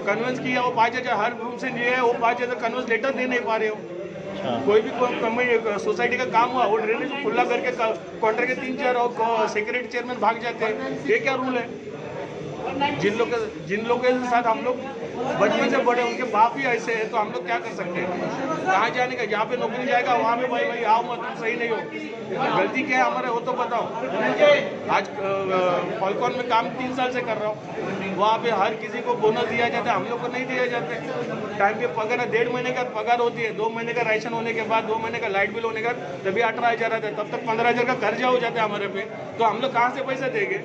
कन्वेंस किया वो 5,000 हर रूम से लिए है, वो 5,000 कन्वेंस लेटर दे नहीं पा रहे हो। अच्छा, कोई भी सोसाइटी का काम हुआ वो ड्रेनेज खुला करके कॉन्ट्रैक्ट के 3-4 और सेक्रेटरी चेयरमैन भाग जाते हैं। ये क्या रूल है। जिन लोग के साथ हम लोग बचपन से बड़े, उनके बाप ही ऐसे हैं, तो हम लोग क्या कर सकते हैं। कहाँ जाने का, जहाँ पे नौकरी जाएगा वहाँ पे भाई आओ मत, तुम सही नहीं हो। गलती क्या है हमारे वो तो बताओ। आज फॉलकॉन में काम 3 साल से कर रहा हूँ, वहाँ पे हर किसी को बोनस दिया जाता है, हम लोग को नहीं दिया जाते। टाइम पे पगार 1.5 महीने का पगार होती है, 2 महीने का राशन होने के बाद, 2 महीने का लाइट बिल होने के बाद तभी 18,000 आता है, तब तक 15,000 का कर्जा हो जाता है हमारे पे। तो हम लोग कहाँ से पैसा देंगे।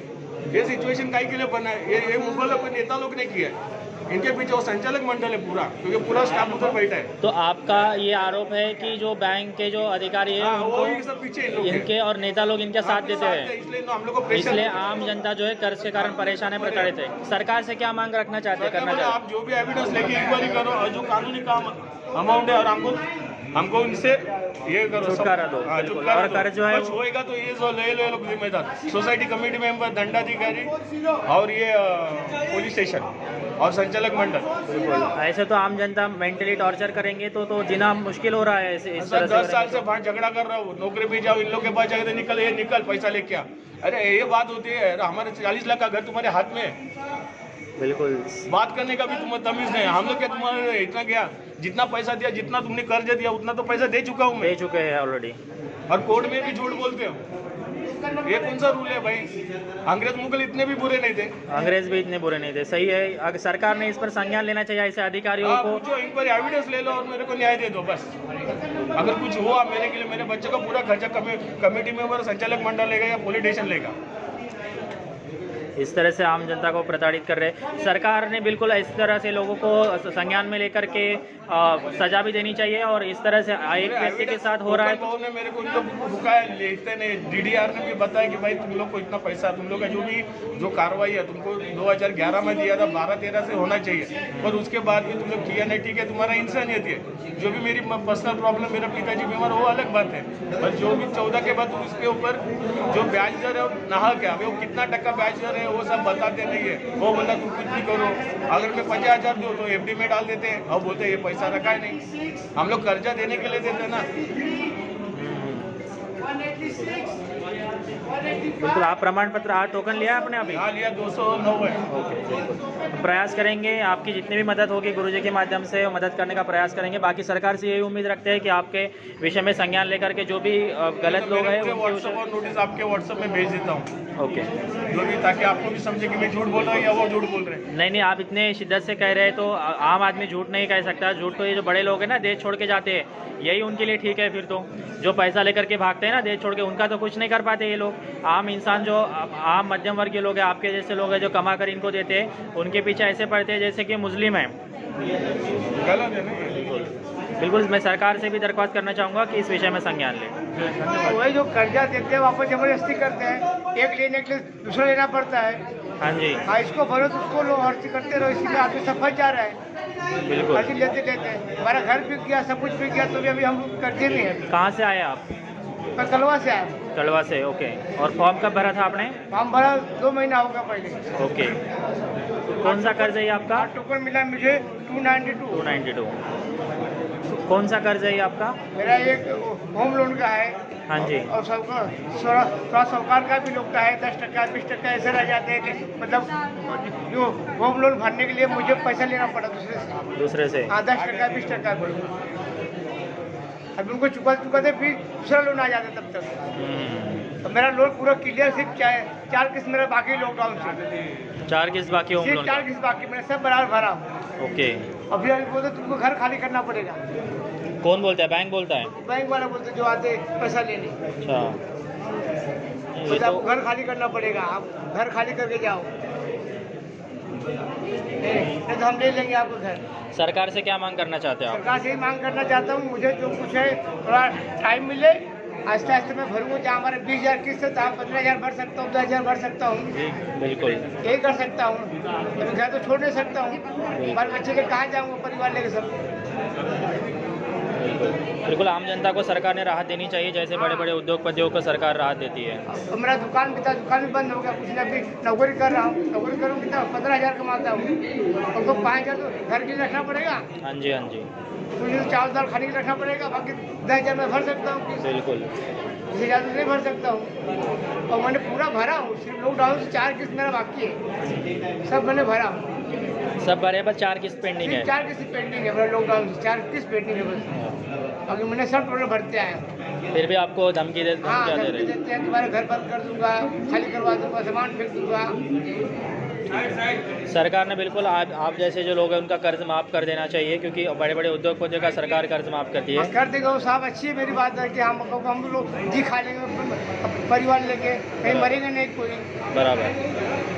ये सिचुएशन काहे के लिए बना है, ये मुगल कोई नेता लोग ने किया है। इनके पीछे वो संचालक मंडल है पूरा, क्योंकि पूरा स्टाफ उधर बैठा है। तो आपका ये आरोप है कि जो बैंक के जो अधिकारी है वो ही सब पीछे इन लोग हैं। इनके और नेता लोग इनके साथ देते हैं, इसलिए तो हम लोग को प्रेशर। इसलिए आम जनता जो है कर्ज के कारण परेशान है, प्रताड़ित है। सरकार से क्या मांग रखना चाहते हैं, करना चाहते आप जो भी एविडेंस लेके इंक्वायरी करो, और जो कानूनी काम अमाउंट है, और हमको इनसे ये करो, छुटकारा दो। और कर्ज जो है कुछ होएगा तो ये जो ले लोग जिम्मेदार, सोसाइटी कमेटी मेंबर, दंडाधिकारी और ये पुलिस स्टेशन और संचालक मंडल। ऐसे तो आम जनता मेंटली टॉर्चर करेंगे तो जीना मुश्किल हो रहा है। इस तरह 10 साल से बाहर झगड़ा कर रहा हूँ, नौकरी पे जाओ, इन लोग के पास जाके तो निकल पैसा लेके आ। अरे ये बात होती है, हमारे 40 लाख का घर तुम्हारे हाथ में है, बिल्कुल बात करने का भी तुम्हें तमीज नहीं है। हम लोग क्या तुम्हारे इतना क्या, जितना पैसा दिया, जितना तुमने कर्ज दिया उतना तो पैसा दे चुका हूँ मैं, दे चुके हैं ऑलरेडी। और कोर्ट में भी झूठ बोलते हो। ये कौन सा रूल है भाई। अंग्रेज मुगल इतने भी बुरे नहीं थे, अंग्रेज भी इतने बुरे नहीं थे। सही है, अगर सरकार ने इस पर संज्ञान लेना चाहिए ऐसे अधिकारियों को। पूछो, इंक्वायरी एविडेंस ले लो और मेरे को न्याय दे दो बस। अगर कुछ हुआ मेरे के लिए, मेरे बच्चे का पूरा खर्चा कमेटी मेंबर, संचालक मंडल लेगा या पुलिस स्टेशन लेगा। इस तरह से आम जनता को प्रताड़ित कर रहे। सरकार ने बिल्कुल इस तरह से लोगों को संज्ञान में लेकर के सजा भी देनी चाहिए, और इस तरह से एक व्यक्ति के साथ हो रहा है। ने मेरे को उनको बुकाया, लिखते ने DDR ने भी बताया कि भाई तुम लोग को इतना पैसा, तुम लोग का जो कार्रवाई है तुमको 2011 में दिया था, 12-13 से होना चाहिए, पर उसके बाद भी तुम लोग किया नहीं। ठीक है, तुम्हारा इंसानियत है। जो भी मेरी पर्सनल प्रॉब्लम, मेरा पिताजी बीमार, वो अलग बात है, पर जो भी 14 के बाद उसके ऊपर जो ब्याज दर है नाहक है, वो कितना टक्का ब्याज दर है वो सब बताते नहीं है। वो बोला तुम कुछ भी करो, अगर मैं 50,000 दूँ तो FD में डाल देते हैं, और बोलते ये पैसा रखा है नहीं। हम लोग कर्जा देने के लिए देते हैं ना। बिल्कुल, आप प्रमाण पत्र टोकन लिया आपने अभी? हाँ लिया, 209 है। ओके, प्रयास करेंगे आपकी जितनी भी मदद होगी गुरुजी के माध्यम से मदद करने का प्रयास करेंगे। बाकी सरकार से यही उम्मीद रखते हैं कि आपके विषय में संज्ञान लेकर के जो भी गलत लोग हैं व्हाट्सएप और नोटिस आपके व्हाट्सएप में भेज देता हूँ। ओके, जो भी, ताकि आपको भी समझे कि मैं झूठ बोल रहा हूँ या वो झूठ बोल रहे हैं। नहीं, आप इतने शिद्दत से कह रहे हैं तो आम आदमी झूठ नहीं कह सकता। झूठ तो ये जो बड़े लोग हैं ना, देश छोड़ के जाते हैं, यही उनके लिए ठीक है। फिर तो जो पैसा लेकर के भागते हैं ना देश छोड़ के, उनका तो कुछ नहीं कर पाते ये लोग। आम इंसान जो आम मध्यम वर्ग के लोग हैं, आपके जैसे लोग हैं जो कमा कर इनको देते हैं, उनके पीछे ऐसे पड़ते हैं जैसे कि मुस्लिम हैं। गलत है ना। बिल्कुल, मैं सरकार से भी दरख्वास्त करना चाहूँगा कि इस विषय में संज्ञान लें। वही जो कर्जा देते हैं वापस जबरदस्ती करते हैं, एक लेने के लिए दूसरा लेना पड़ता है। हाँ जी, हाँ, इसको भरो तो उसको लो, हर चीज करते रहो, इसीलिए आदमी सब फंस जा रहा है। बिल्कुल, हर चीज लेते लेते हमारा घर बिक गया, सब कुछ बिक गया, तो भी अभी हम करते नहीं है। कहाँ से आए आप? मैं कलवा से आया। कलवा से, ओके। और फॉर्म कब भरा था आपने? फॉर्म भरा 2 महीना होगा पहले। ओके, कौन सा कर्ज है ये आपका? टोकन मिला मुझे 292। 292। कौन सा कर्ज है ये आपका? मेरा एक होम लोन का है। हाँ जी। और सबका थोड़ा साहूकार का भी लोग का है, 10% 20% ऐसे रह जाते हैं कि मतलब जो होम लोन भरने के लिए मुझे पैसा लेना पड़ा दूसरे से। हाँ, 10% 20%। अब उनको चुकाते फिर दूसरा लोन आ जाता तब तक। तो मेरा लोन पूरा क्लियर, सिर्फ 4 किस्त मेरा बाकी लॉकडाउन से। 4 किस्त बाकी होम लोन? 4 किस्त बाकी, मैंने सब बराबर भरा। ओके। अभी बोलते तुमको घर खाली करना पड़ेगा। कौन बोलता है? बैंक बोलता है? बैंक वाला बोलते जो आते पैसा लेने। अच्छा, ये तो आपको घर खाली करना पड़ेगा, आप घर खाली करके जाओ, नहीं तो हम ले लेंगे आपको घर। सरकार से क्या मांग करना चाहते हो आप? सरकार से ही मांग करना चाहता हूँ, मुझे जो कुछ है थोड़ा टाइम मिले, आहिस्ता आहिस्ता मैं भरूँगा। जहाँ हमारे 20,000 किस्त है, 15,000 भर सकता हूँ, 10,000 भर सकता हूँ। बिल्कुल यही कर सकता हूँ। अभी घर तो छोड़ नहीं सकता हूँ, बाल बच्चे के कहाँ जाऊँगा परिवार लेके सब। बिल्कुल आम जनता को सरकार ने राहत देनी चाहिए, जैसे बड़े बड़े उद्योगपतियों को सरकार राहत देती है। तो मेरा दुकान भी था, दुकान भी बंद हो गया, कुछ नहीं। अभी नौकरी कर रहा हूँ, नौकरी करूँ कितना 15,000 कमाता हूँ, उनको 5,000 तो घर के लिए रखना पड़ेगा। हाँ जी, हाँ जी। मुझे चावल दाल खाने के लिए रखना पड़ेगा, बाकी 10,000 मैं भर सकता हूँ। बिल्कुल, इससे ज़्यादा नहीं भर सकता हूँ। और मैंने पूरा भरा हूँ, सिर्फ लॉकडाउन से 4 किस्त मेरा बाकी है, सब मैंने भरा हूँ। सब भरे, बस 4 किस्त पेंडिंग है? 4 किस्त पेंडिंग है मेरा, लॉकडाउन से 4 किस्त पेंडिंग है बस। बाकी मैंने सब टोटल भरते आए। फिर भी आपको धमकी दे हाँ, क्या दे धमकी रहे? देते हैं, तुम्हारे घर बंद कर दूंगा, खाली करवा दूंगा, सामान फेंक दूंगा। सरकार ने बिल्कुल आप जैसे जो लोग हैं उनका कर्ज माफ़ कर देना चाहिए, क्योंकि बड़े बड़े उद्योगपतियों का सरकार कर्ज माफ़ करती है। कर देगा वो साहब, अच्छी है मेरी बात है कि हम लोग जी खा लेंगे परिवार लेके, कहीं मरेंगे नहीं कोई। बराबर।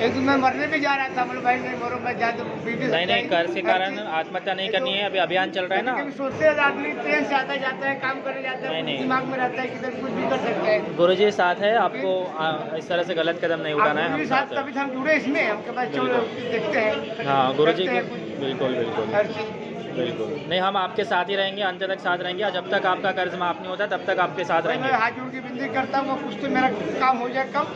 एक दिन मैं मरने भी जा रहा था, मतलब भाई नहीं मरो, मैं जा नहीं, कर्ज के कारण आत्महत्या नहीं करनी है, अभी अभियान चल रहा है ना। सोचते हैं आदमी ट्रेन से आता जाता है, काम करने जाता है, दिमाग में रहता है किधर कुछ भी कर सकते हैं। गुरुजी साथ है, आपको इस तरह से गलत कदम नहीं उठाना है। हम साथ तभी हम जुड़े इसमें, हमके पास देखते हैं। हाँ गुरुजी, बिल्कुल बिल्कुल हर चीज बिल्कुल। नहीं, हम आपके साथ ही रहेंगे, अंत तक साथ रहेंगे, और जब तक आपका कर्ज माफ नहीं होता तब तक आपके साथ रहेंगे। मैं हाथ जोड़ के विनती करता हूँ, कुछ तो मेरा काम हो जाए कम।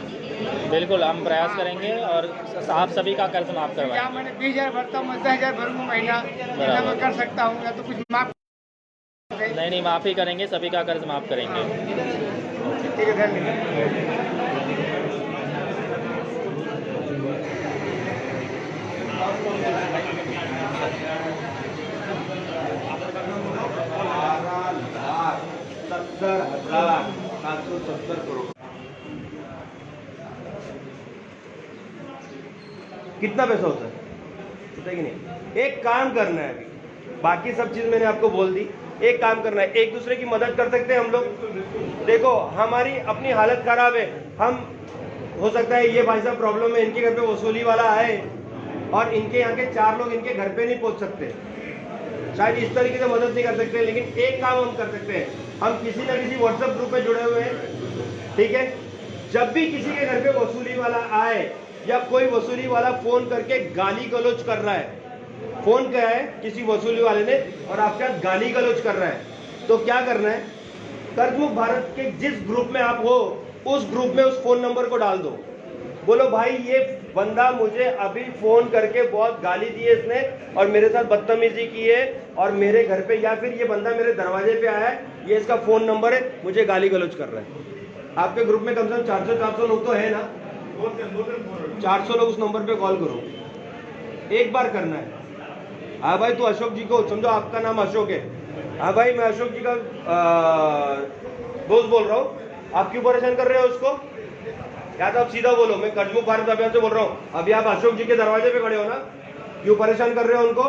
बिल्कुल, हम प्रयास करेंगे और आप सभी का कर्ज माफ करवाएं। या मैंने 20,000 भरता हूँ, मैं 10,000 भरूंगा महीना, जितना मैं कर सकता हूँ, या तो कुछ माफ। नहीं, माफ़ ही करेंगे, सभी का कर्ज माफ करेंगे। ठीक है, धन्यवाद। कितना पैसा होता है कि नहीं? एक काम करना है, अभी बाकी सब चीज मैंने आपको बोल दी। एक काम करना है, एक दूसरे की मदद कर सकते हैं हम लोग। देखो हमारी अपनी हालत खराब है, हम हो सकता है ये भाई साहब प्रॉब्लम है, इनके घर पे वसूली वाला आए और इनके यहाँ के 4 लोग इनके घर पे नहीं पहुंच सकते, शायद इस तरीके से मदद नहीं कर सकते। लेकिन एक काम हम कर सकते हैं, हम किसी ना किसी व्हाट्सएप ग्रुप में जुड़े हुए हैं, ठीक है? जब भी किसी के घर पे वसूली वाला आए या कोई वसूली वाला फोन करके गाली गलौज कर रहा है, फोन किया है किसी वसूली वाले ने और आपके साथ गाली गलौज कर रहा है, तो क्या करना है? कर्जमुक्त भारत के जिस ग्रुप में आप हो उस ग्रुप में उस फोन नंबर को डाल दो। बोलो भाई ये बंदा मुझे अभी फोन करके बहुत गाली दी है इसने और मेरे साथ बदतमीजी की है और मेरे घर पे, या फिर ये बंदा मेरे दरवाजे पे आया है, ये इसका फोन नंबर है, मुझे गाली गलौज कर रहा है। आपके ग्रुप में कम से कम 400-400 लोग तो है ना? 400 लोग उस नंबर पे कॉल करो, एक बार करना है। हाँ भाई, तो अशोक जी को समझो, आपका नाम अशोक है। हाँ भाई, मैं अशोक जी का दोस्त बोल रहा हूँ, आप क्यों परेशान कर रहे हो उसको? या तो आप सीधा बोलो, मैं कर्जमुक्त भारत अभियान से बोल रहा हूँ, अभी आप अशोक जी के दरवाजे पे खड़े हो ना, क्यों परेशान कर रहे हो उनको?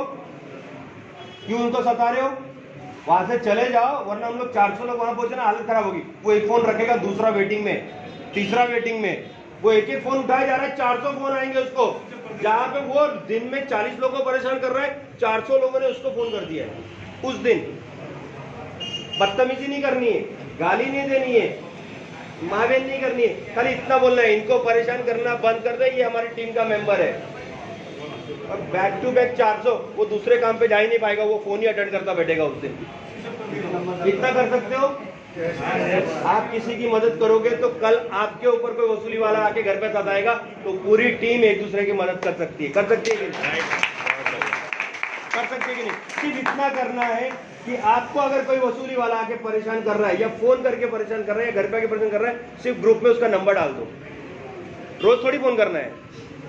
क्यों उनको सता रहे हो? वहां से चले जाओ, वरना हम लोग 400 लोग वहां पहुंचे ना, हालत खराब होगी। वो एक फोन रखेगा, दूसरा वेटिंग में, तीसरा वेटिंग में, वो एक एक फोन उठाया जा रहा है, 400 फोन आएंगे उसको। जहां पे वो दिन में 40 लोगों को परेशान कर रहा है, 400 लोगों ने उसको फोन कर दिया है। उस दिन बदतमीजी नहीं करनी है, गाली नहीं देनी है, मावेन नहीं करनी है, खाली इतना बोलना है, इनको परेशान करना बंद कर दे, ये हमारी टीम का मेंबर है। और बैक टू बैक 400, वो दूसरे काम पे जा ही नहीं पाएगा, वो फोन ही अटेंड करता बैठेगा उस दिन। इतना कर सकते हो? आप किसी की मदद करोगे तो कल आपके ऊपर कोई वसूली वाला आके घर पे साथ आएगा, तो पूरी टीम एक दूसरे की मदद कर सकती है कि नहीं? कर सकती है कि नहीं? सिर्फ इतना करना है कि आपको अगर कोई वसूली वाला आके परेशान कर रहा है या फोन करके परेशान कर रहा है या घर पे आके परेशान कर रहा है, सिर्फ ग्रुप में उसका नंबर डाल दो। रोज थोड़ी फोन करना है,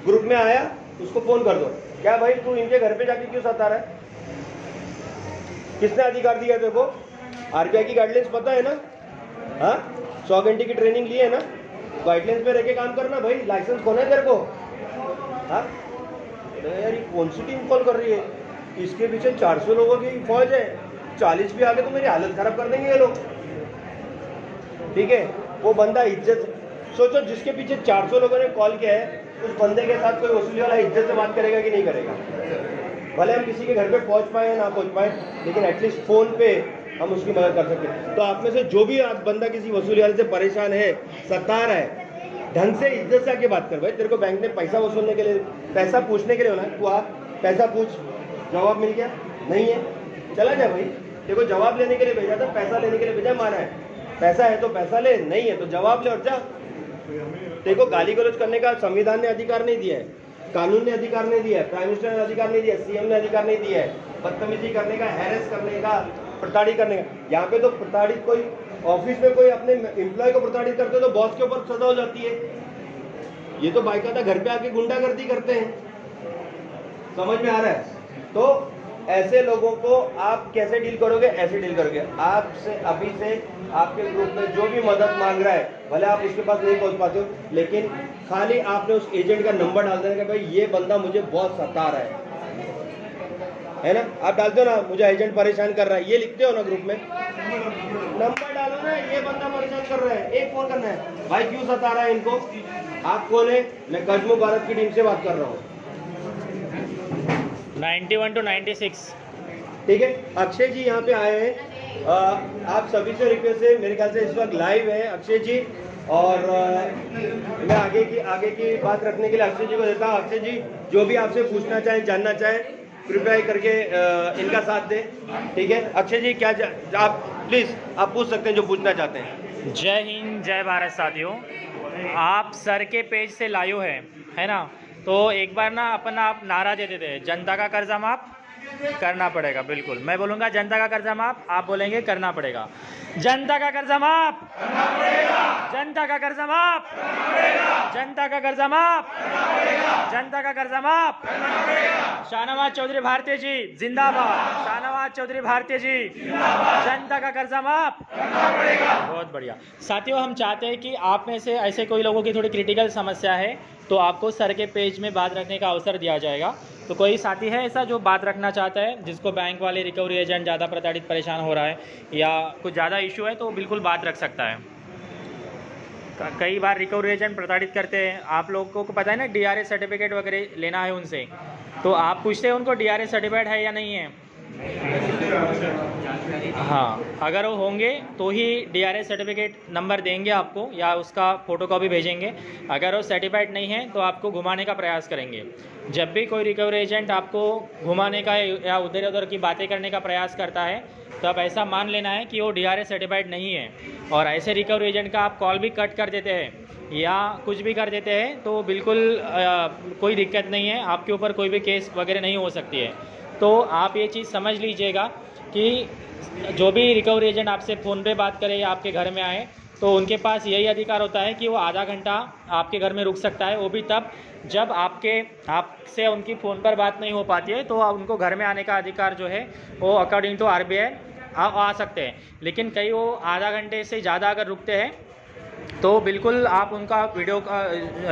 ग्रुप में आया उसको फोन कर दो, क्या भाई तू इनके घर पे जाके क्यों सता रहा है? किसने अधिकार दिया तेरे को? आरबीआई की गाइडलाइंस पता है ना? हाँ, 100 घंटे की ट्रेनिंग ली है ना? गाइडलाइंस पे रह के काम करना भाई। लाइसेंस कौन है तेरे को? हाँ यार, ये कौन सी टीम कॉल कर रही है? इसके पीछे 400 लोगों की फौज है, 40 भी आगे तो मेरी हालत खराब कर देंगे ये लोग। ठीक है, वो बंदा इज्जत, सोचो जिसके पीछे 400 लोगों ने कॉल किया है, उस बंदे के साथ कोई वसूली वाला इज्जत से बात करेगा कि नहीं करेगा? भले हम किसी के घर पे पहुंच पाए या ना पहुंच पाए, लेकिन एटलीस्ट फोन पे हम उसकी मदद कर सकते हैं। तो आप में से जो भी आज बंदा किसी वसूली वाले से परेशान है, सता रहा है, ढंग से इज्जत से आके बात कर। भाई तेरे को बैंक ने पैसा वसूलने के लिए, पैसा पूछने के लिए होना है, तू आ पैसा पूछ, जवाब मिल गया नहीं है चला जा भाई। देखो जवाब लेने के लिए भेजा था, पैसा लेने के लिए भेजा, माना है पैसा है तो पैसा ले, नहीं है तो जवाब ले और जा। देखो गाली गलौज करने का संविधान ने अधिकार नहीं दिया है, कानून ने अधिकार नहीं दिया है, प्राइम मिनिस्टर ने अधिकार नहीं दिया, सीएम ने अधिकार नहीं दिया है बदतमीजी करने का, हैरेस करने का, प्रताड़ित करने का। यहाँ पे तो प्रताड़ित, कोई ऑफिस में कोई अपने एम्प्लॉय को प्रताड़ित करते तो बॉस के ऊपर सजा हो जाती है। ये तो बाकायदा घर पे आके गुंडागर्दी करते हैं। समझ में आ रहा है? तो ऐसे लोगों को आप कैसे डील करोगे? ऐसे डील करोगे। आपसे अभी से आपके ग्रुप में जो भी मदद मांग रहा है, भले आप उसके पास नहीं पहुंच पाते हो, लेकिन खाली आपने उस एजेंट का नंबर डाल देना कि भाई ये बंदा मुझे बहुत सता रहा है ना? आप डालते हो ना, मुझे एजेंट परेशान कर रहा है, ये लिखते हो ना ग्रुप में, नंबर डालो ना, ये बंदा परेशान कर रहा है, एक फोन करना है, भाई क्यों सता रहा है इनको, आप कौन है? मैं कर्जमुक्त भारत की टीम से बात कर रहा हूँ। 91 to 96। ठीक है, अक्षय जी यहाँ पे आए हैं। आप सभी से रिक्वेस्ट है, मेरे ख्याल से इस वक्त लाइव है अक्षय जी, और मैं आगे की बात रखने के लिए अक्षय जी को देता हूँ। अक्षय जी जो भी आपसे पूछना चाहें, जानना चाहें, कृपया करके इनका साथ दें। ठीक है अक्षय जी, क्या आप प्लीज़ आप पूछ सकते हैं जो पूछना चाहते हैं। जय हिंद, जय भारत साथियों। आप सर के पेज से लाइव है ना? तो एक बार ना अपन आप नारा देते थे, जनता का कर्जा माफ करना पड़ेगा। बिल्कुल, मैं बोलूँगा जनता का कर्जा माफ, आप बोलेंगे करना पड़ेगा। जनता का कर्जा माफ करना पड़ेगा, जनता का कर्जा माफ करना पड़ेगा, जनता का कर्जा माफ करना पड़ेगा, जनता का कर्जा माफ करना पड़ेगा। शाहनवाज चौधरी भारतीय जी जिंदाबाद, शाहनवाज चौधरी भारतीय जी जिंदाबाद, जनता का कर्जा माफ करना पड़ेगा। बहुत बढ़िया साथियों, हम चाहते हैं कि आप में से ऐसे कोई लोगों की थोड़ी क्रिटिकल समस्या है तो आपको सर के पेज में बात रखने का अवसर दिया जाएगा। तो कोई साथी है ऐसा जो बात रखना चाहता है, जिसको बैंक वाले रिकवरी एजेंट ज़्यादा प्रताड़ित परेशान हो रहा है या कुछ ज़्यादा इशू है, तो बिल्कुल बात रख सकता है। कई बार रिकवरी एजेंट प्रताड़ित करते हैं, आप लोगों को पता है ना, डीआरएस सर्टिफिकेट वगैरह लेना है उनसे, तो आप पूछते हैं उनको डीआरएस सर्टिफिकेट है या नहीं है। हाँ, अगर वो होंगे तो ही डीआरएस सर्टिफिकेट नंबर देंगे आपको या उसका फ़ोटोकॉपी भेजेंगे। अगर वो सर्टिफाइड नहीं है तो आपको घुमाने का प्रयास करेंगे। जब भी कोई रिकवरी एजेंट आपको घुमाने का या उधर उधर की बातें करने का प्रयास करता है, तो आप ऐसा मान लेना है कि वो डीआरएस सर्टिफाइड नहीं है। और ऐसे रिकवरी एजेंट का आप कॉल भी कट कर देते हैं या कुछ भी कर देते हैं तो बिल्कुल कोई दिक्कत नहीं है, आपके ऊपर कोई भी केस वगैरह नहीं हो सकती है। तो आप ये चीज़ समझ लीजिएगा कि जो भी रिकवरी एजेंट आपसे फ़ोन पे बात करे या आपके घर में आए, तो उनके पास यही अधिकार होता है कि वो आधा घंटा आपके घर में रुक सकता है। वो भी तब जब आपसे उनकी फ़ोन पर बात नहीं हो पाती है, तो उनको घर में आने का अधिकार जो है वो अकॉर्डिंग टू आरबीआई आ सकते हैं। लेकिन कई वो आधा घंटे से ज़्यादा अगर रुकते हैं तो बिल्कुल आप उनका वीडियो का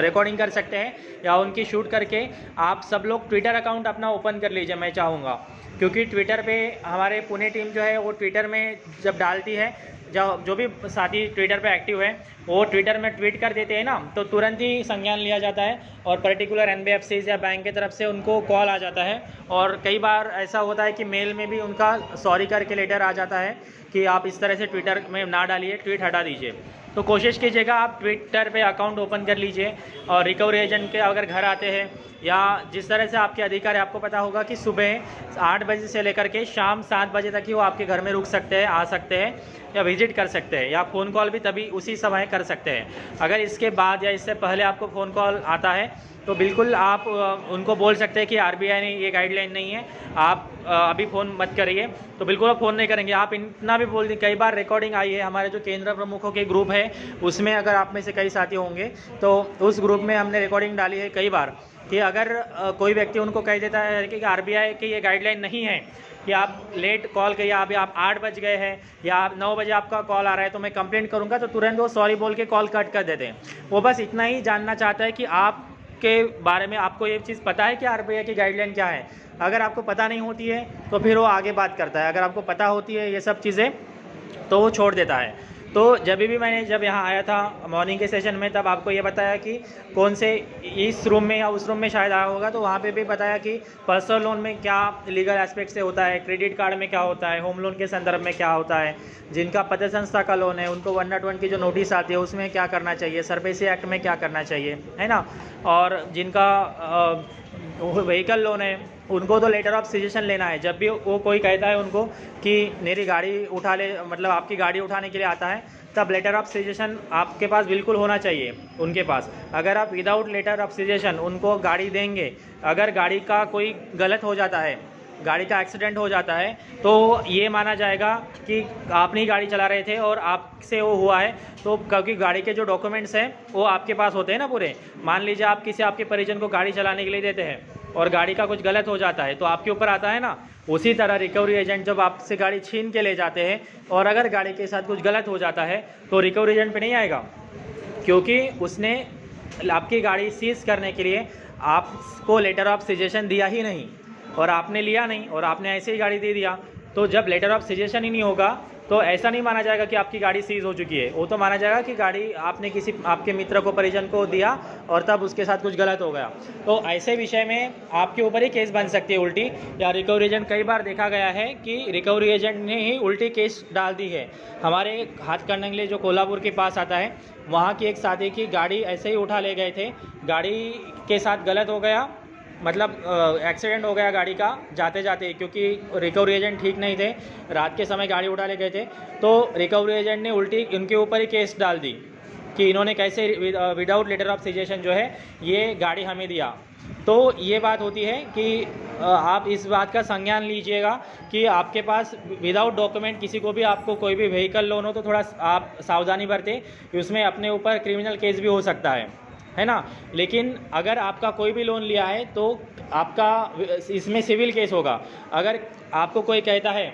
रिकॉर्डिंग कर सकते हैं या उनकी शूट करके आप सब लोग ट्विटर अकाउंट अपना ओपन कर लीजिए, मैं चाहूँगा। क्योंकि ट्विटर पे हमारे पुणे टीम जो है वो ट्विटर में जब डालती है, जो भी साथी ट्विटर पे एक्टिव है वो ट्विटर में ट्वीट कर देते हैं ना, तो तुरंत ही संज्ञान लिया जाता है और पर्टिकुलर एनबीएफसीज या बैंक की तरफ से उनको कॉल आ जाता है। और कई बार ऐसा होता है कि मेल में भी उनका सॉरी करके लेटर आ जाता है कि आप इस तरह से ट्विटर में ना डालिए, ट्वीट हटा दीजिए। तो कोशिश कीजिएगा आप ट्विटर पे अकाउंट ओपन कर लीजिए और रिकवरी एजेंट के अगर घर आते हैं या जिस तरह से आपके अधिकारी, आपको पता होगा कि सुबह 8 बजे से लेकर के शाम 7 बजे तक ही वो आपके घर में रुक सकते हैं, आ सकते हैं या विजिट कर सकते हैं, या फ़ोन कॉल भी तभी उसी समय कर सकते हैं। अगर इसके बाद या इससे पहले आपको फ़ोन कॉल आता है तो बिल्कुल आप उनको बोल सकते हैं कि आरबीआई ने ये गाइडलाइन नहीं है, आप अभी फ़ोन मत करिए, तो बिल्कुल आप फ़ोन नहीं करेंगे। आप इतना भी बोल दें, कई बार रिकॉर्डिंग आई है हमारे जो केंद्र प्रमुखों के ग्रुप है उसमें, अगर आप में से कई साथी होंगे तो उस ग्रुप में हमने रिकॉर्डिंग डाली है कई बार कि अगर कोई व्यक्ति उनको कह देता है कि आरबीआई की ये गाइडलाइन नहीं है कि आप लेट कॉल करिए, अभी आप 8 बज गए हैं या 9 बजे आपका कॉल आ रहा है तो मैं कंप्लेंट करूंगा, तो तुरंत वो सॉरी बोल के कॉल कट कर देते हैं। वो बस इतना ही जानना चाहता है कि आपके बारे में आपको ये चीज़ पता है कि आरबीआई की गाइडलाइन क्या है। अगर आपको पता नहीं होती है तो फिर वो आगे बात करता है, अगर आपको पता होती है ये सब चीज़ें तो वो छोड़ देता है। तो जब यहाँ आया था मॉर्निंग के सेशन में, तब आपको ये बताया कि कौन से इस रूम में या उस रूम में शायद आया होगा, तो वहाँ पे भी बताया कि पर्सनल लोन में क्या लीगल एस्पेक्ट से होता है, क्रेडिट कार्ड में क्या होता है, होम लोन के संदर्भ में क्या होता है, जिनका पद संस्था का लोन है उनको 101 की जो नोटिस आती है उसमें क्या करना चाहिए, सरफेसी एक्ट में क्या करना चाहिए, है ना, और जिनका व्हीकल लोन है उनको तो लेटर ऑफ सजेशन लेना है। जब भी वो कोई कहता है उनको कि मेरी गाड़ी उठा ले, मतलब आपकी गाड़ी उठाने के लिए आता है, तब लेटर ऑफ सजेशन आपके पास बिल्कुल होना चाहिए उनके पास। अगर आप विदाउट लेटर ऑफ सजेशन उनको गाड़ी देंगे, अगर गाड़ी का कोई गलत हो जाता है, गाड़ी का एक्सीडेंट हो जाता है, तो ये माना जाएगा कि आपने ही गाड़ी चला रहे थे और आपसे वो हुआ है, तो क्योंकि गाड़ी के जो डॉक्यूमेंट्स हैं वो आपके पास होते हैं ना पूरे। मान लीजिए आप किसी आपके परिजन को गाड़ी चलाने के लिए देते हैं और गाड़ी का कुछ गलत हो जाता है तो आपके ऊपर आता है ना। उसी तरह रिकवरी एजेंट जब आपसे गाड़ी छीन के ले जाते हैं और अगर गाड़ी के साथ कुछ गलत हो जाता है तो रिकवरी एजेंट पे नहीं आएगा, क्योंकि उसने आपकी गाड़ी सीज करने के लिए आपको लेटर ऑफ सजेशन दिया ही नहीं और आपने लिया नहीं और आपने ऐसे ही गाड़ी दे दिया। तो जब लेटर ऑफ सजेशन ही नहीं होगा तो ऐसा नहीं माना जाएगा कि आपकी गाड़ी सीज हो चुकी है, वो तो माना जाएगा कि गाड़ी आपने किसी आपके मित्र को, परिजन को दिया और तब उसके साथ कुछ गलत हो गया। तो ऐसे विषय में आपके ऊपर ही केस बन सकती है उल्टी, या रिकवरी एजेंट, कई बार देखा गया है कि रिकवरी एजेंट ने ही उल्टी केस डाल दी है। हमारे हाथकरनंगले जो कोल्हापुर के पास आता है, वहाँ की एक साथी की गाड़ी ऐसे ही उठा ले गए थे, गाड़ी के साथ गलत हो गया, मतलब एक्सीडेंट हो गया गाड़ी का जाते जाते, क्योंकि रिकवरी एजेंट ठीक नहीं थे, रात के समय गाड़ी उठा ले गए थे, तो रिकवरी एजेंट ने उल्टी उनके ऊपर ही केस डाल दी कि इन्होंने कैसे विदाउट लेटर ऑफ सजेशन जो है ये गाड़ी हमें दिया। तो ये बात होती है कि आप इस बात का संज्ञान लीजिएगा कि आपके पास विदाउट डॉक्यूमेंट किसी को भी, आपको कोई भी व्हीकल लोन हो तो थोड़ा आप सावधानी बरतें, उसमें अपने ऊपर क्रिमिनल केस भी हो सकता है ना। लेकिन अगर आपका कोई भी लोन लिया है तो आपका इसमें सिविल केस होगा। अगर आपको कोई कहता है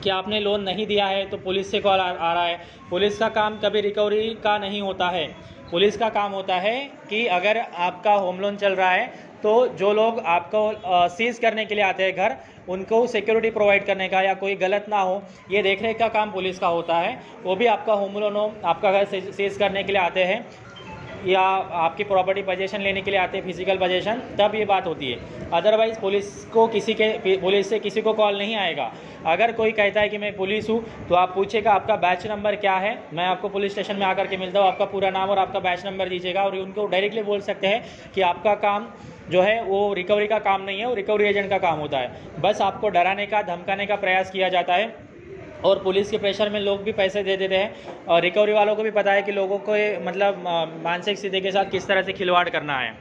कि आपने लोन नहीं दिया है तो पुलिस से कॉल आ रहा है, पुलिस का काम कभी रिकवरी का नहीं होता है। पुलिस का काम होता है कि अगर आपका होम लोन चल रहा है तो जो लोग आपको सीज करने के लिए आते हैं घर, उनको सिक्योरिटी प्रोवाइड करने का या कोई गलत ना हो ये देखने का काम पुलिस का होता है। वो भी आपका होम लोन हो, आपका घर सीज करने के लिए आते हैं या आपकी प्रॉपर्टी पोजीशन लेने के लिए आते हैं, फिजिकल पोजीशन, तब ये बात होती है। अदरवाइज़ पुलिस से किसी को कॉल नहीं आएगा। अगर कोई कहता है कि मैं पुलिस हूँ तो आप पूछेगा आपका बैच नंबर क्या है, मैं आपको पुलिस स्टेशन में आकर के मिलता हूँ, आपका पूरा नाम और आपका बैच नंबर दीजिएगा और उनको डायरेक्टली बोल सकते हैं कि आपका काम जो है वो रिकवरी का काम नहीं है, वो रिकवरी एजेंट का काम होता है। बस आपको डराने का, धमकाने का प्रयास किया जाता है और पुलिस के प्रेशर में लोग भी पैसे दे देते हैं और रिकवरी वालों को भी पता है कि लोगों को मतलब मानसिक स्थिति के साथ किस तरह से खिलवाड़ करना है।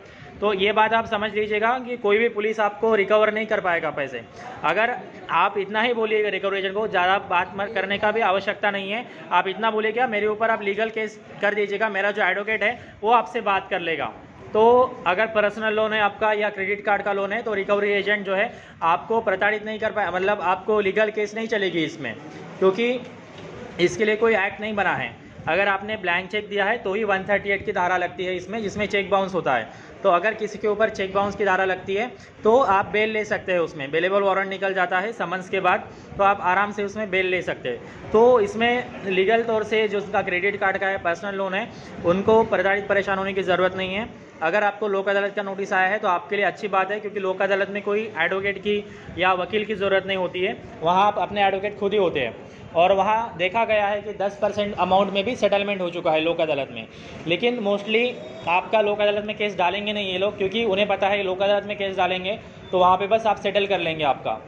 तो ये बात आप समझ लीजिएगा कि कोई भी पुलिस आपको रिकवर नहीं कर पाएगा पैसे। अगर आप इतना ही बोलिएगा रिकवरी एजेंट को, ज़्यादा बात करने का भी आवश्यकता नहीं है, आप इतना बोलिएगा मेरे ऊपर आप लीगल केस कर दीजिएगा, मेरा जो एडवोकेट है वो आपसे बात कर लेगा। तो अगर पर्सनल लोन है आपका या क्रेडिट कार्ड का लोन है तो रिकवरी एजेंट जो है आपको प्रताड़ित नहीं कर पाए, मतलब आपको लीगल केस नहीं चलेगी इसमें, क्योंकि इसके लिए कोई एक्ट नहीं बना है। अगर आपने ब्लैंक चेक दिया है तो ही 138 की धारा लगती है इसमें, जिसमें चेक बाउंस होता है। तो अगर किसी के ऊपर चेक बाउंस की धारा लगती है तो आप बेल ले सकते हैं, उसमें बेलेबल वारंट निकल जाता है समन्स के बाद, तो आप आराम से उसमें बेल ले सकते हैं। तो इसमें लीगल तौर से जो उसका क्रेडिट कार्ड का है, पर्सनल लोन है, उनको प्रताड़ित परेशान होने की ज़रूरत नहीं है। अगर आपको लोक अदालत का नोटिस आया है तो आपके लिए अच्छी बात है, क्योंकि लोक अदालत में कोई एडवोकेट की या वकील की ज़रूरत नहीं होती है, वहाँ आप अपने एडवोकेट खुद ही होते हैं। और वहाँ देखा गया है कि 10% अमाउंट में भी सेटलमेंट हो चुका है लोक अदालत में। लेकिन मोस्टली आपका लोक अदालत में केस डालेंगे नहीं ये लोग, क्योंकि उन्हें पता है लोक अदालत में केस डालेंगे तो वहाँ पे बस आप सेटल कर लेंगे आपका।